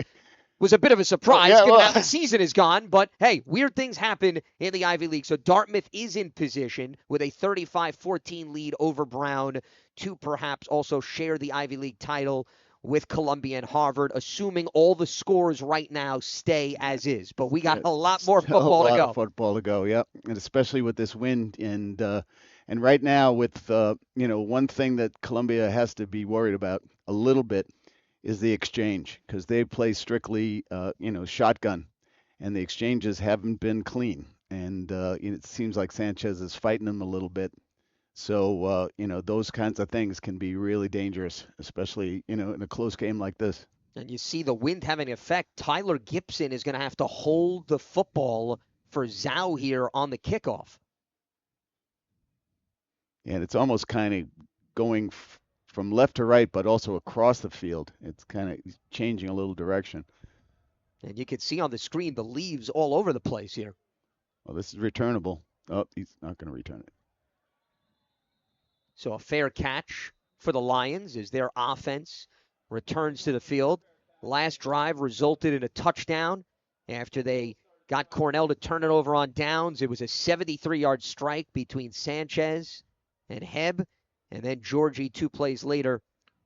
Was a bit of a surprise given how the season is gone, but hey, weird things happen in the Ivy League. So Dartmouth is in position with a 35-14 lead over Brown to perhaps also share the Ivy League title with Columbia and Harvard, assuming all the scores right now stay as is. But we got a lot more football to go. A lot of football to go, yep. And especially with this wind. And right now with, one thing that Columbia has to be worried about a little bit is the exchange, because they play strictly, shotgun. And the exchanges haven't been clean. And it seems like Sanchez is fighting them a little bit. So, those kinds of things can be really dangerous, especially, in a close game like this. And you see the wind having an effect. Tyler Gibson is going to have to hold the football for Zhao here on the kickoff. And it's almost kind of going from left to right, but also across the field. It's kind of changing a little direction. And you can see on the screen the leaves all over the place here. Well, this is returnable. Oh, he's not going to return it. So a fair catch for the Lions as their offense returns to the field. Last drive resulted in a touchdown after they got Cornell to turn it over on downs. It was a 73-yard strike between Sanchez and Hebb, and then Georgie 2 plays later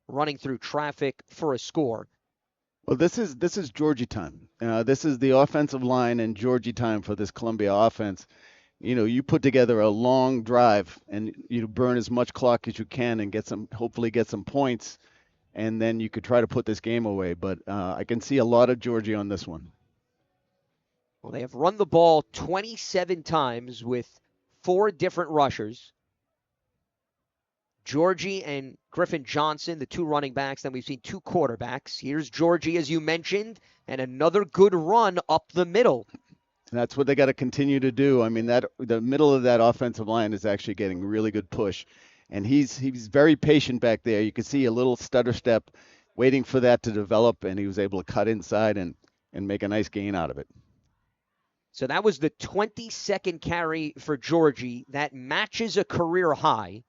running through traffic for a score. Well, this is Georgie time. This is the offensive line and Georgie time for this Columbia offense. You put together a long drive and you burn as much clock as you can and hopefully get some points, and then you could try to put this game away. But I can see a lot of Georgie on this one. Well, they have run the ball 27 times with 4 different rushers. Georgie and Griffin Johnson, the 2 running backs. Then we've seen 2 quarterbacks. Here's Georgie, as you mentioned, and another good run up the middle. And that's what they got to continue to do. I mean, the middle of that offensive line is actually getting really good push. And he's very patient back there. You can see a little stutter step waiting for that to develop, and he was able to cut inside and make a nice gain out of it. So that was the 22nd carry for Georgie. That matches a career high.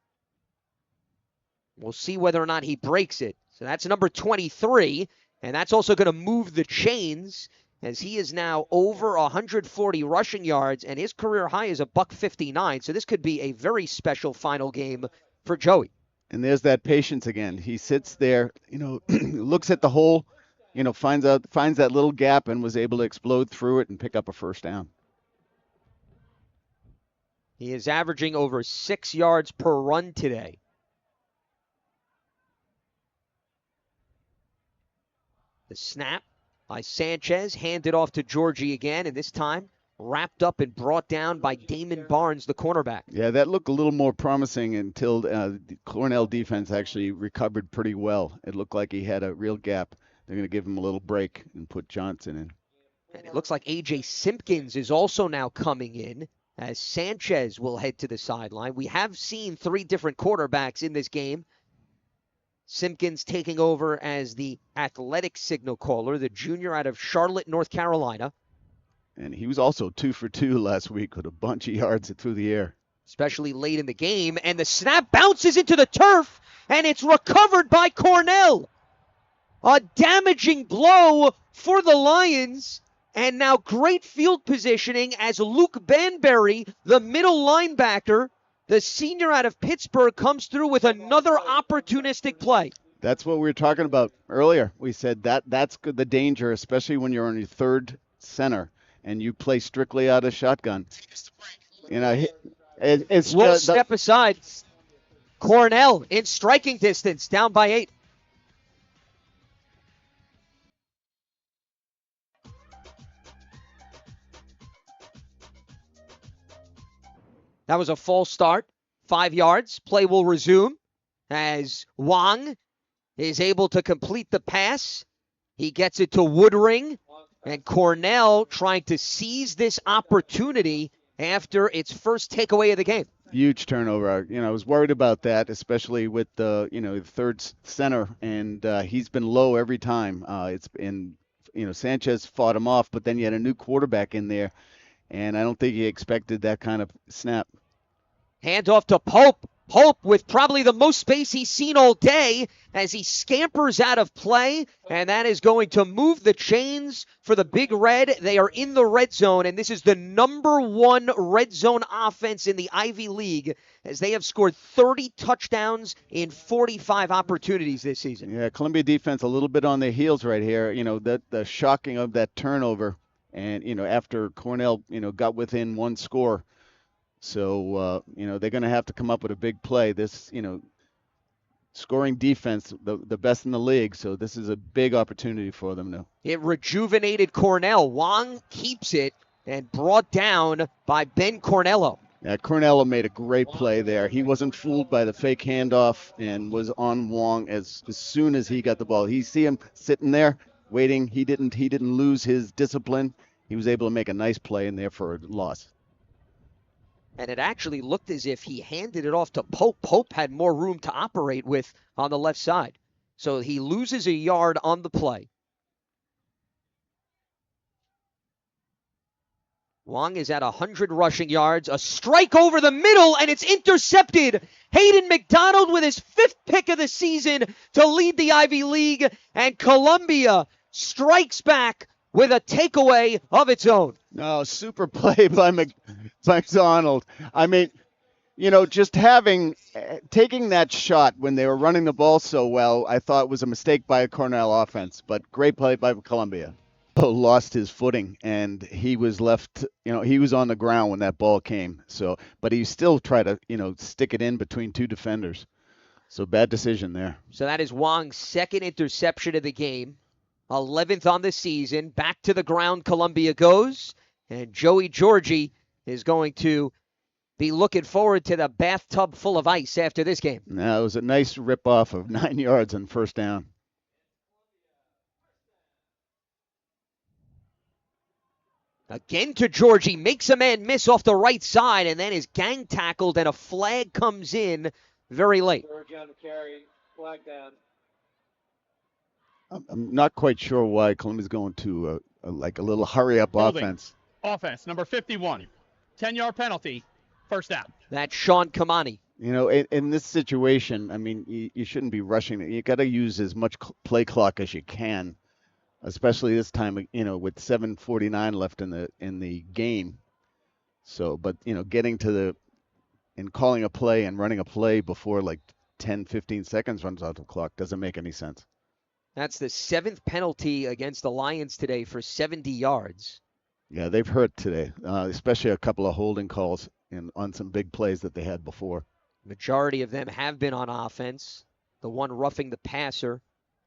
We'll see whether or not he breaks it. So that's number 23, and that's also going to move the chains as he is now over 140 rushing yards, and his career high is $159. So this could be a very special final game for Joey. And there's that patience again. He sits there, looks at the hole, finds that little gap and was able to explode through it and pick up a first down. He is averaging over 6 yards per run today. The snap by Sanchez, handed off to Georgie again, and this time wrapped up and brought down by Damon Barnes, the cornerback. Yeah, that looked a little more promising until the Cornell defense actually recovered pretty well. It looked like he had a real gap. They're going to give him a little break and put Johnson in. And it looks like A.J. Simpkins is also now coming in as Sanchez will head to the sideline. We have seen 3 different quarterbacks in this game. Simpkins taking over as the athletic signal caller, the junior out of Charlotte, North Carolina. And he was also 2 for 2 last week with a bunch of yards through the air. Especially late in the game. And the snap bounces into the turf, and it's recovered by Cornell. A damaging blow for the Lions. And now great field positioning as Luke Banbury, the middle linebacker, the senior out of Pittsburgh, comes through with another opportunistic play. That's what we were talking about earlier. We said that's good, the danger, especially when you're on your third center and you play strictly out of shotgun. It's Little step aside. Cornell in striking distance, down by 8. That was a false start. 5 yards. Play will resume as Wang is able to complete the pass. He gets it to Woodring. And Cornell trying to seize this opportunity after its first takeaway of the game. Huge turnover. I was worried about that, especially with the third center, and he's been low every time. It's been, Sanchez fought him off, but then you had a new quarterback in there, and I don't think he expected that kind of snap. Hand off to Pope. Pope with probably the most space he's seen all day as he scampers out of play, and that is going to move the chains for the Big Red. They are in the red zone, and this is the number 1 red zone offense in the Ivy League as they have scored 30 touchdowns in 45 opportunities this season. Yeah, Columbia defense a little bit on their heels right here. The shocking of that turnover, and, after Cornell, got within 1 score. So, they're going to have to come up with a big play. This, scoring defense, the best in the league. So this is a big opportunity for them now. It rejuvenated Cornell. Wang keeps it and brought down by Ben Cornello. Yeah, Cornello made a great play there. He wasn't fooled by the fake handoff and was on Wang as soon as he got the ball. He see him sitting there waiting. He didn't lose his discipline. He was able to make a nice play in there for a loss. And it actually looked as if he handed it off to Pope. Pope had more room to operate with on the left side. So he loses a yard on the play. Wang is at 100 rushing yards. A strike over the middle, and it's intercepted. Hayden McDonald with his 5th pick of the season to lead the Ivy League. And Columbia strikes back with a takeaway of its own. No, super play by McDonald. I mean, just taking that shot when they were running the ball so well, I thought was a mistake by a Cornell offense, but great play by Columbia. Lost his footing, and he was left, he was on the ground when that ball came. So, but he still tried to, stick it in between 2 defenders. So bad decision there. So that is Wang's 2nd interception of the game. 11th on the season. Back to the ground Columbia goes. And Joey Georgie is going to be looking forward to the bathtub full of ice after this game. Now, it was a nice rip-off of 9 yards on first down. Again to Georgie. Makes a man miss off the right side and then is gang tackled, and a flag comes in very late. Georgie on the carry. Flag down. I'm not quite sure why Columbia's going to a little hurry-up offense. Offense, number 51. 10-yard penalty, first down. That's Sean Kamani. In this situation, I mean, you shouldn't be rushing it. You got to use as much play clock as you can, especially this time, with 7:49 left in the game. So, but, getting to and calling a play and running a play before 10, 15 seconds runs out the clock. Doesn't make any sense. That's the 7th penalty against the Lions today for 70 yards. Yeah, they've hurt today, especially a couple of holding calls on some big plays that they had before. Majority of them have been on offense. The one roughing the passer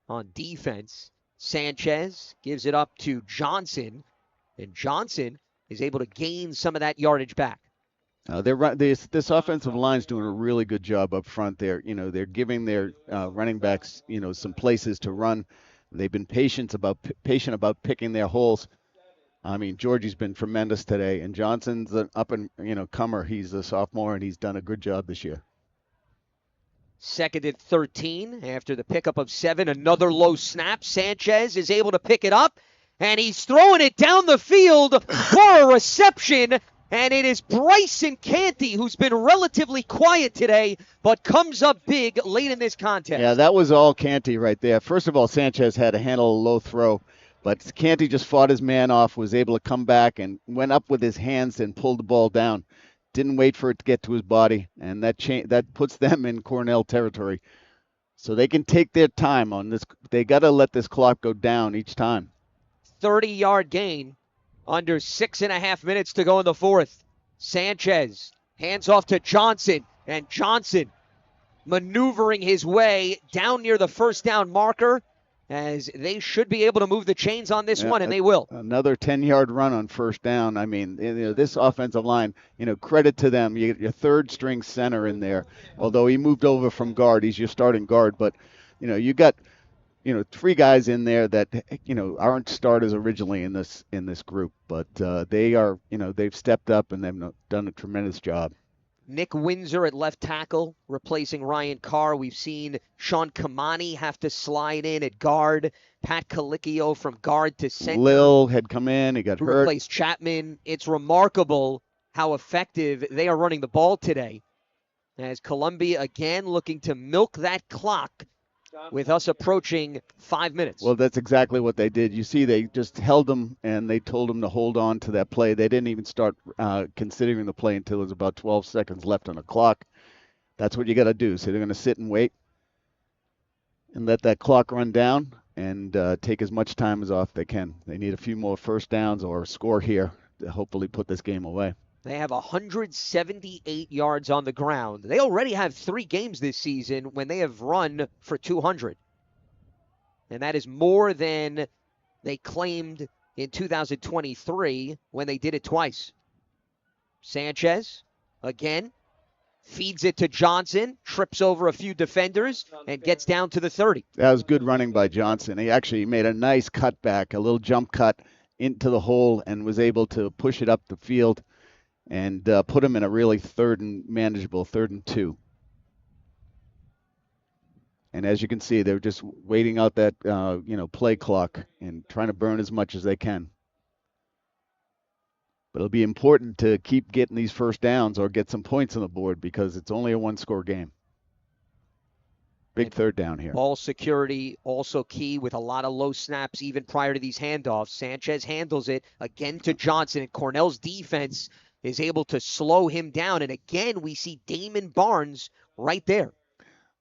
on defense. Sanchez gives it up to Johnson, and Johnson is able to gain some of that yardage back. This offensive line's doing a really good job up front there. They're giving their running backs, some places to run. They've been patient about picking their holes. I mean, Georgie's been tremendous today, and Johnson's an up and comer. He's a sophomore, and he's done a good job this year. 2nd and 13 after the pickup of 7. Another low snap. Sanchez is able to pick it up, and he's throwing it down the field for a reception. And it is Bryson Canty, who's been relatively quiet today, but comes up big late in this contest. Yeah, that was all Canty right there. First of all, Sanchez had to handle a low throw, but Canty just fought his man off, was able to come back and went up with his hands and pulled the ball down. Didn't wait for it to get to his body, and that puts them in Cornell territory. So they can take their time on this. They got to let this clock go down each time. 30-yard gain. Under 6.5 minutes to go in the 4th. Sanchez hands off to Johnson, and Johnson maneuvering his way down near the first down marker, as they should be able to move the chains on this one, and they will. Another 10-yard run on first down. I mean, this offensive line, credit to them. You get your third-string center in there, although he moved over from guard. He's your starting guard, but, you got 3 guys in there that, aren't starters originally in this group, but they are, they've stepped up and they've done a tremendous job. Nick Windsor at left tackle, replacing Ryan Carr. We've seen Sean Kamani have to slide in at guard. Pat Colicchio from guard to center. Lil had come in, he got hurt. Replaced Chapman. It's remarkable how effective they are running the ball today, as Columbia again looking to milk that clock with us approaching 5 minutes. Well, that's exactly what they did. You see, they just held them, and they told them to hold on to that play. They didn't even start considering the play until there was about 12 seconds left on the clock. That's what you got to do. So they're going to sit and wait and let that clock run down and take as much time as off they can. They need a few more first downs or a score here to hopefully put this game away. They have 178 yards on the ground. They already have 3 games this season when they have run for 200. And that is more than they claimed in 2023 when they did it twice. Sanchez, again, feeds it to Johnson, trips over a few defenders, and gets down to the 30. That was good running by Johnson. He actually made a nice cutback, a little jump cut into the hole, and was able to push it up the field and put him in a really manageable 3rd and 2. And as you can see, they're just waiting out that play clock and trying to burn as much as they can. But it'll be important to keep getting these first downs or get some points on the board, because it's only a 1-score game. Big 3rd down here. Ball security also key with a lot of low snaps even prior to these handoffs. Sanchez handles it again to Johnson, and Cornell's defense is able to slow him down. And again, we see Damon Barnes right there.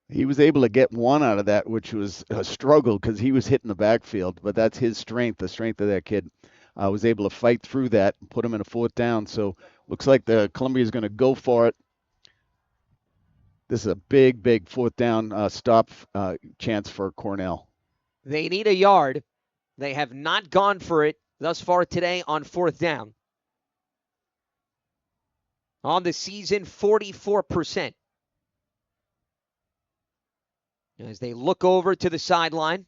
He was able to get one out of that, which was a struggle because he was hitting the backfield. But that's his strength, the strength of that kid. Was able to fight through that and put him in a 4th down. So looks like the Columbia is going to go for it. This is a big 4th down stop chance for Cornell. They need a yard. They have not gone for it thus far today on 4th down. On the season, 44%. As they look over to the sideline.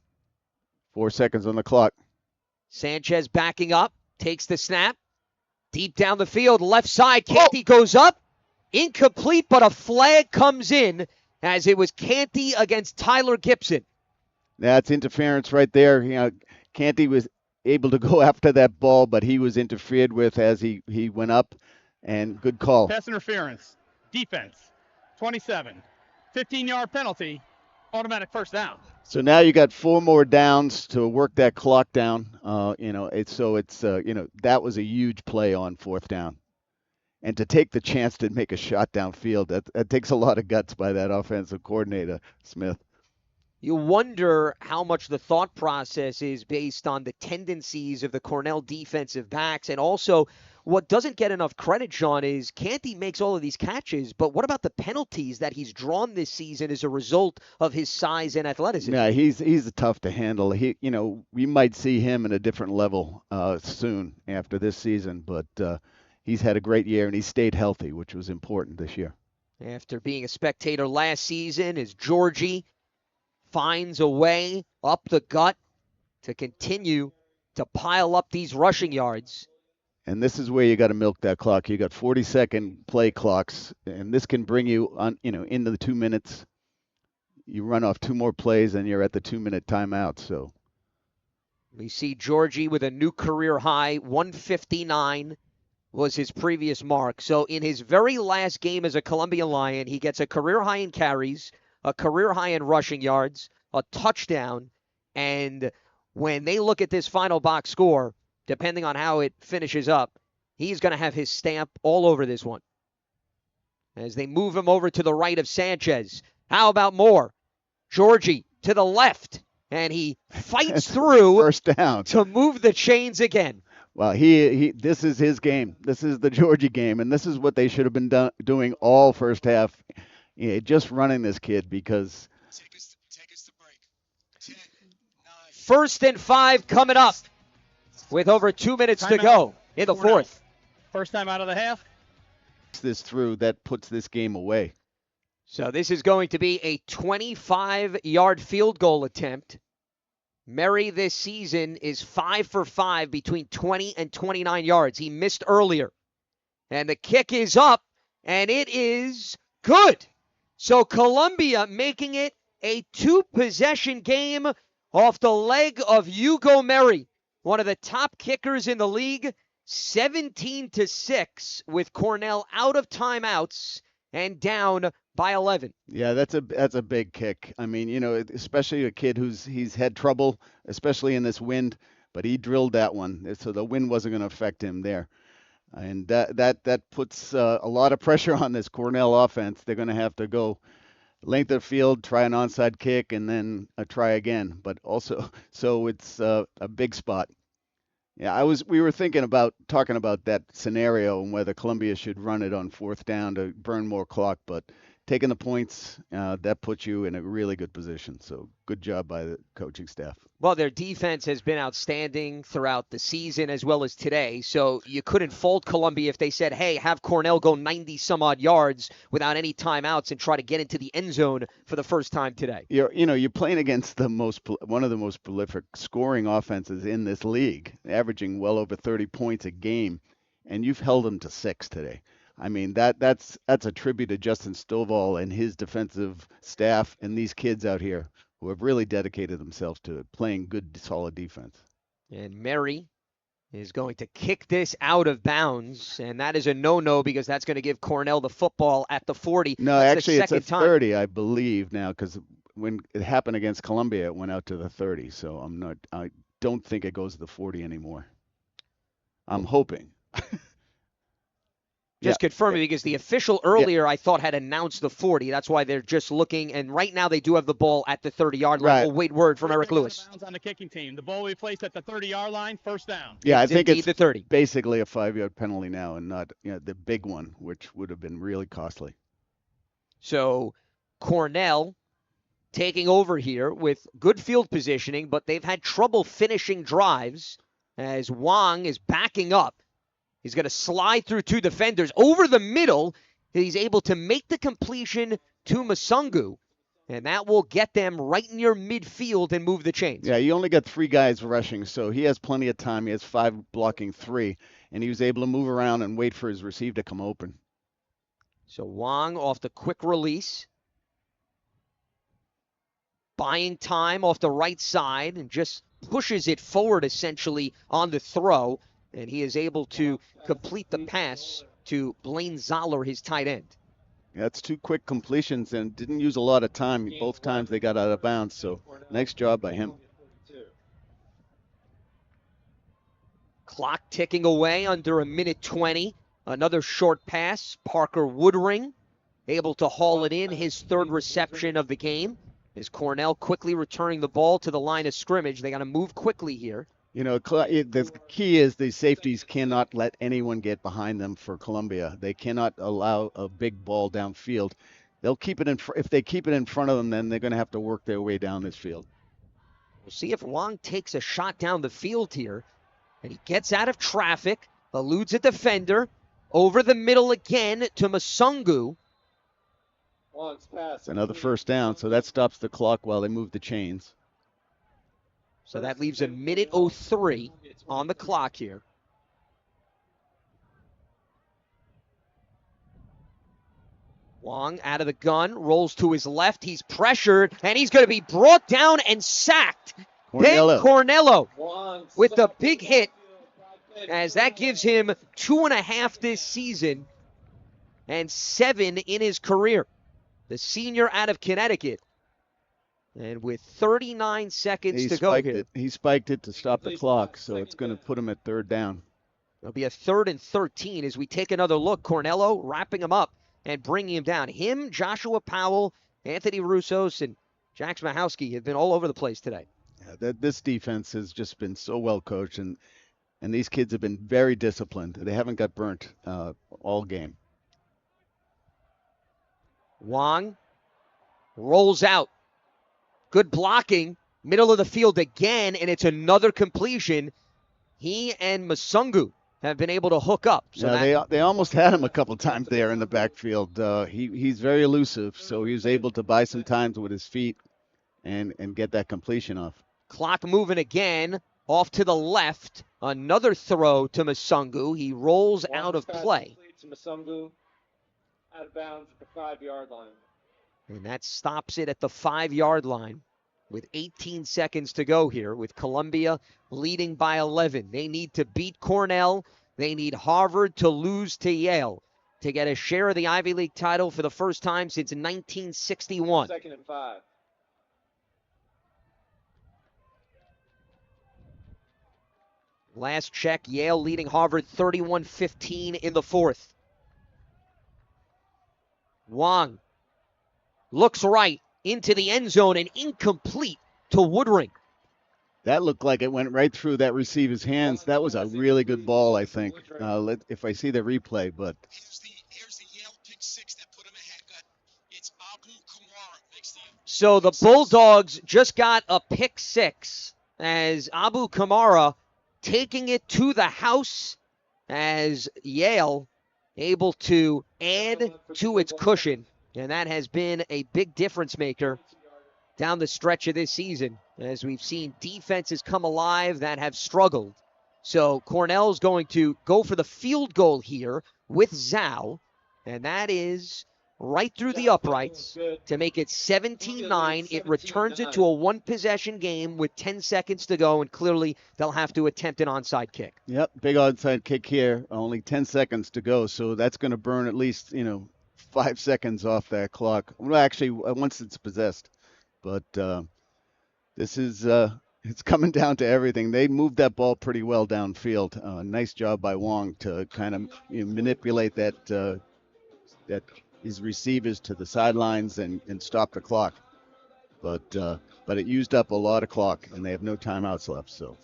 4 seconds on the clock. Sanchez backing up, takes the snap. Deep down the field, left side, Canty goes up. Incomplete, but a flag comes in as it was Canty against Tyler Gibson. That's interference right there. Canty was able to go after that ball, but he was interfered with as he went up. And good call. Pass interference. Defense. 27. 15-yard penalty. Automatic first down. So now you got 4 more downs to work that clock down. That was a huge play on 4th down. And to take the chance to make a shot downfield, that takes a lot of guts by that offensive coordinator, Smith. You wonder how much the thought process is based on the tendencies of the Cornell defensive backs. And also, what doesn't get enough credit, Sean, is Canty makes all of these catches, but what about the penalties that he's drawn this season as a result of his size and athleticism? Yeah, he's tough to handle. We might see him in a different level soon after this season, but he's had a great year and he stayed healthy, which was important this year. After being a spectator last season, as Georgie finds a way up the gut to continue to pile up these rushing yards. And this is where you got to milk that clock. You got 40-second play clocks, and this can bring you on, into the 2 minutes. You run off 2 more plays, and you're at the 2-minute timeout. So we see Georgie with a new career high, 159 was his previous mark. So in his very last game as a Columbia Lion, he gets a career high in carries, a career high in rushing yards, a touchdown, and when they look at this final box score, depending on how it finishes up, he's going to have his stamp all over this one. As they move him over to the right of Sanchez. How about more? Georgie to the left, and he fights through first down to move the chains again. Well, this is his game. This is the Georgie game, and this is what they should have been doing all first half. Just running this kid because. Take us to break. 10, 9. 1st and 5 coming up with over 2 minutes to go in the fourth. First time out of the half. This through that puts this game away. So this is going to be a 25-yard field goal attempt. Murray this season is 5 for 5 between 20 and 29 yards. He missed earlier. And the kick is up, and it is good. So Columbia making it a 2-possession game off the leg of Hugo Murray, one of the top kickers in the league, 17-6 with Cornell out of timeouts and down by 11. Yeah, that's a big kick. I mean, especially a kid he's had trouble, especially in this wind, but he drilled that one, so the wind wasn't going to affect him there. And that puts a lot of pressure on this Cornell offense. They're going to have to go length of field, try an onside kick, and then try again. But also, so it's a big spot. Yeah, we were talking about that scenario and whether Columbia should run it on 4th down to burn more clock, but taking the points, that puts you in a really good position. So good job by the coaching staff. Well, their defense has been outstanding throughout the season as well as today. So you couldn't fault Columbia if they said, hey, have Cornell go 90-some-odd yards without any timeouts and try to get into the end zone for the first time today. You're playing against one of the most prolific scoring offenses in this league, averaging well over 30 points a game, and you've held them to 6 today. I mean, that's a tribute to Justin Stovall and his defensive staff and these kids out here who have really dedicated themselves to playing good, solid defense. And Murray is going to kick this out of bounds, and that is a no-no because that's going to give Cornell the football at the 40. No, that's actually, it's a 30, time. I believe, now, because when it happened against Columbia, it went out to the 30. So I don't think it goes to the 40 anymore. I'm hoping. Just confirming because the official earlier I thought had announced the 40. That's why they're just looking. And right now they do have the ball at the 30-yard line. Right. We'll wait word from Eric Lewis. On the kicking team, the ball will be placed at the 30-yard line, first down. Yeah, I think it's the 30. Basically a 5-yard penalty now, and not the big one, which would have been really costly. So Cornell taking over here with good field positioning, but they've had trouble finishing drives as Wong is backing up. He's going to slide through 2 defenders. Over the middle, he's able to make the completion to Masungu, and that will get them right near midfield and move the chains. Yeah, you only got 3 guys rushing, so he has plenty of time. He has 5 blocking 3, and he was able to move around and wait for his receiver to come open. So Wong off the quick release. Buying time off the right side and just pushes it forward essentially on the throw. And he is able to complete the pass to Blaine Zoller, his tight end. Yeah, that's 2 quick completions and didn't use a lot of time. Both times they got out of bounds, so nice job by him. Clock ticking away under a minute 20 Another short pass. Parker Woodring able to haul it in, his third reception of the game. As Cornell quickly returning the ball to the line of scrimmage. They got to move quickly here. You know, the key is the safeties cannot let anyone get behind them for Columbia. They cannot allow a big ball downfield. They'll keep it if they keep it in front of them, then they're going to have to work their way down this field. We'll see if Wong takes a shot down the field here. And he gets out of traffic, eludes a defender, over the middle again to Masungu. It's another first down, so that stops the clock while they move the chains. So that leaves a minute 03 on the clock here. Wong out of the gun, rolls to his left. He's pressured, and he's going to be brought down and sacked. Ben Cornell with the big hit, as that gives him 2.5 this season and 7 in his career. The senior out of Connecticut. And with 39 seconds to go here. He spiked it to stop the clock, so it's going to put him at third down. It'll be a 3rd and 13 as we take another look. Cornell wrapping him up and bringing him down. Him, Joshua Powell, Anthony Russos, and Jax Mahowski have been all over the place today. Yeah, this defense has just been so well coached, and these kids have been very disciplined. They haven't got burnt all game. Wong rolls out. Good blocking. Middle of the field again, and it's another completion. He and Masungu have been able to hook up. So they almost had him a couple times there in the backfield. He's very elusive, so he was able to buy some time with his feet and get that completion off. Clock moving again, off to the left. Another throw to Masungu. He rolls out of play. To Masungu, out of bounds at the 5-yard line. And that stops it at the 5-yard line with 18 seconds to go here, with Columbia leading by 11. They need to beat Cornell. They need Harvard to lose to Yale to get a share of the Ivy League title for the first time since 1961. 2nd and 5. Last check, Yale leading Harvard 31-15 in the 4th. Wong looks right into the end zone and incomplete to Woodring. That looked like it went right through that receiver's hands. That was a really good ball, I think. If I see the replay, but here's the Yale pick 6 that put him ahead. It's Abu Kamara makes the. So the Bulldogs just got a pick 6 as Abu Kamara taking it to the house, as Yale able to add to its cushion. And that has been a big difference maker down the stretch of this season, as we've seen defenses come alive that have struggled. So Cornell's going to go for the field goal here with Zhao, and that is right through the uprights to make it 17-9. It returns it to a one-possession game with 10 seconds to go, and clearly they'll have to attempt an onside kick. Yep, big onside kick here. Only 10 seconds to go, so that's going to burn at least, 5 seconds off that clock. Well, actually, once it's possessed. But this is it's coming down to everything. They moved that ball pretty well downfield. Nice job by Wong to kind of manipulate that his receivers to the sidelines and stop the clock. But it used up a lot of clock, and they have no timeouts left. So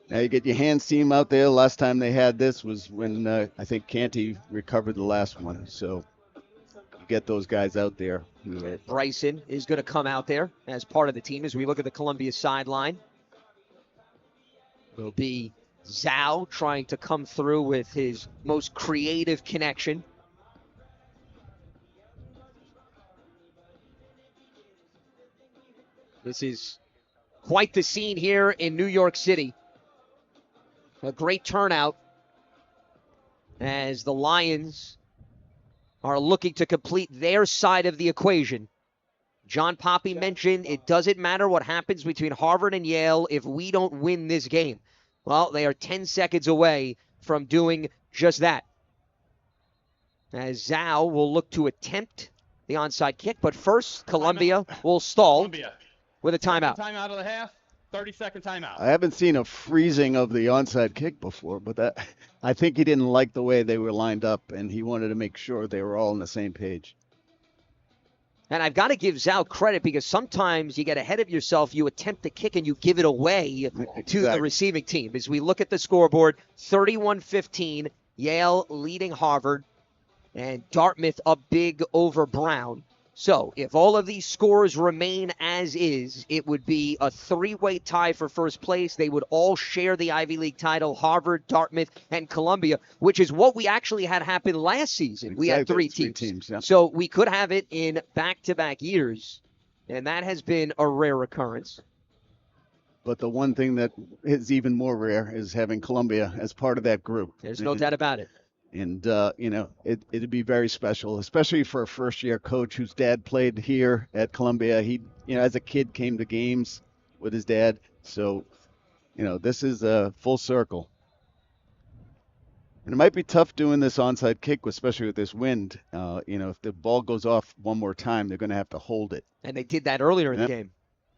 now you get your hands team out there. Last time they had this was when I think Canty recovered the last one. So you get those guys out there. Bryson is going to come out there as part of the team as we look at the Columbia sideline. Will be Zhao trying to come through with his most creative connection. This is quite the scene here in New York City. A great turnout as the Lions are looking to complete their side of the equation. John Poppy mentioned it doesn't matter what happens between Harvard and Yale if we don't win this game. Well, they are 10 seconds away from doing just that. As Zhao will look to attempt the onside kick, but first Columbia will stall with a timeout. Timeout of the half. 30-second timeout. I haven't seen a freezing of the onside kick before, but I think he didn't like the way they were lined up, and he wanted to make sure they were all on the same page. And I've got to give Zhao credit because sometimes you get ahead of yourself, you attempt to kick, and you give it away to the receiving team. As we look at the scoreboard, 31-15, Yale leading Harvard, and Dartmouth up big over Brown. So if all of these scores remain as is, it would be a three-way tie for first place. They would all share the Ivy League title, Harvard, Dartmouth, and Columbia, which is what we actually had happen last season. Exactly. We had three teams. Yeah. So we could have it in back-to-back years, and that has been a rare occurrence. But the one thing that is even more rare is having Columbia as part of that group. There's no doubt about it. And, it'd be very special, especially for a first-year coach whose dad played here at Columbia. He, as a kid came to games with his dad. So, this is a full circle. And it might be tough doing this onside kick, especially with this wind. If the ball goes off one more time, they're going to have to hold it. And they did that earlier in the game.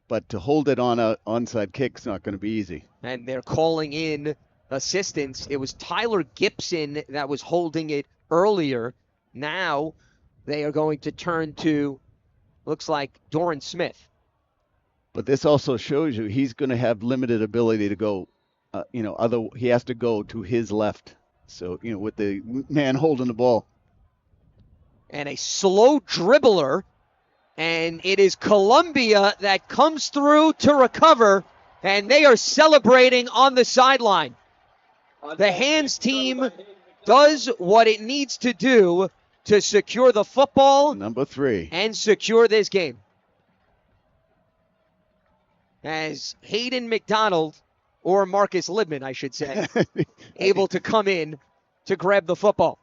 But to hold it on a onside kick is not going to be easy. And they're calling in assistance. It was Tyler Gibson that was holding it earlier. Now they are going to turn to, looks like, Doran Smith. But this also shows you he's going to have limited ability to go, he has to go to his left. So, with the man holding the ball. And a slow dribbler. And it is Columbia that comes through to recover. And they are celebrating on the sideline. The hands team does what it needs to do to secure the football. Number 3. And secure this game. As Hayden McDonald, or Marcus Libman, I should say, able to come in to grab the football.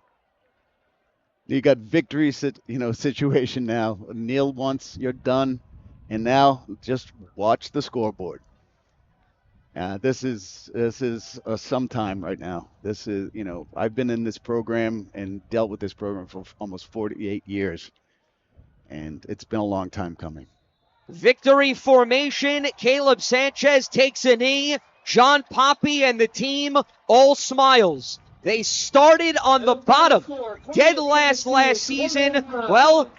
You got victory, situation now. Neil once you're done, and now just watch the scoreboard. This is some time right now. This is, I've been in this program and dealt with this program for almost 48 years, and it's been a long time coming. Victory formation. Caleb Sanchez takes a knee. John Poppy and the team all smiles. They started on the bottom, dead last season. Well,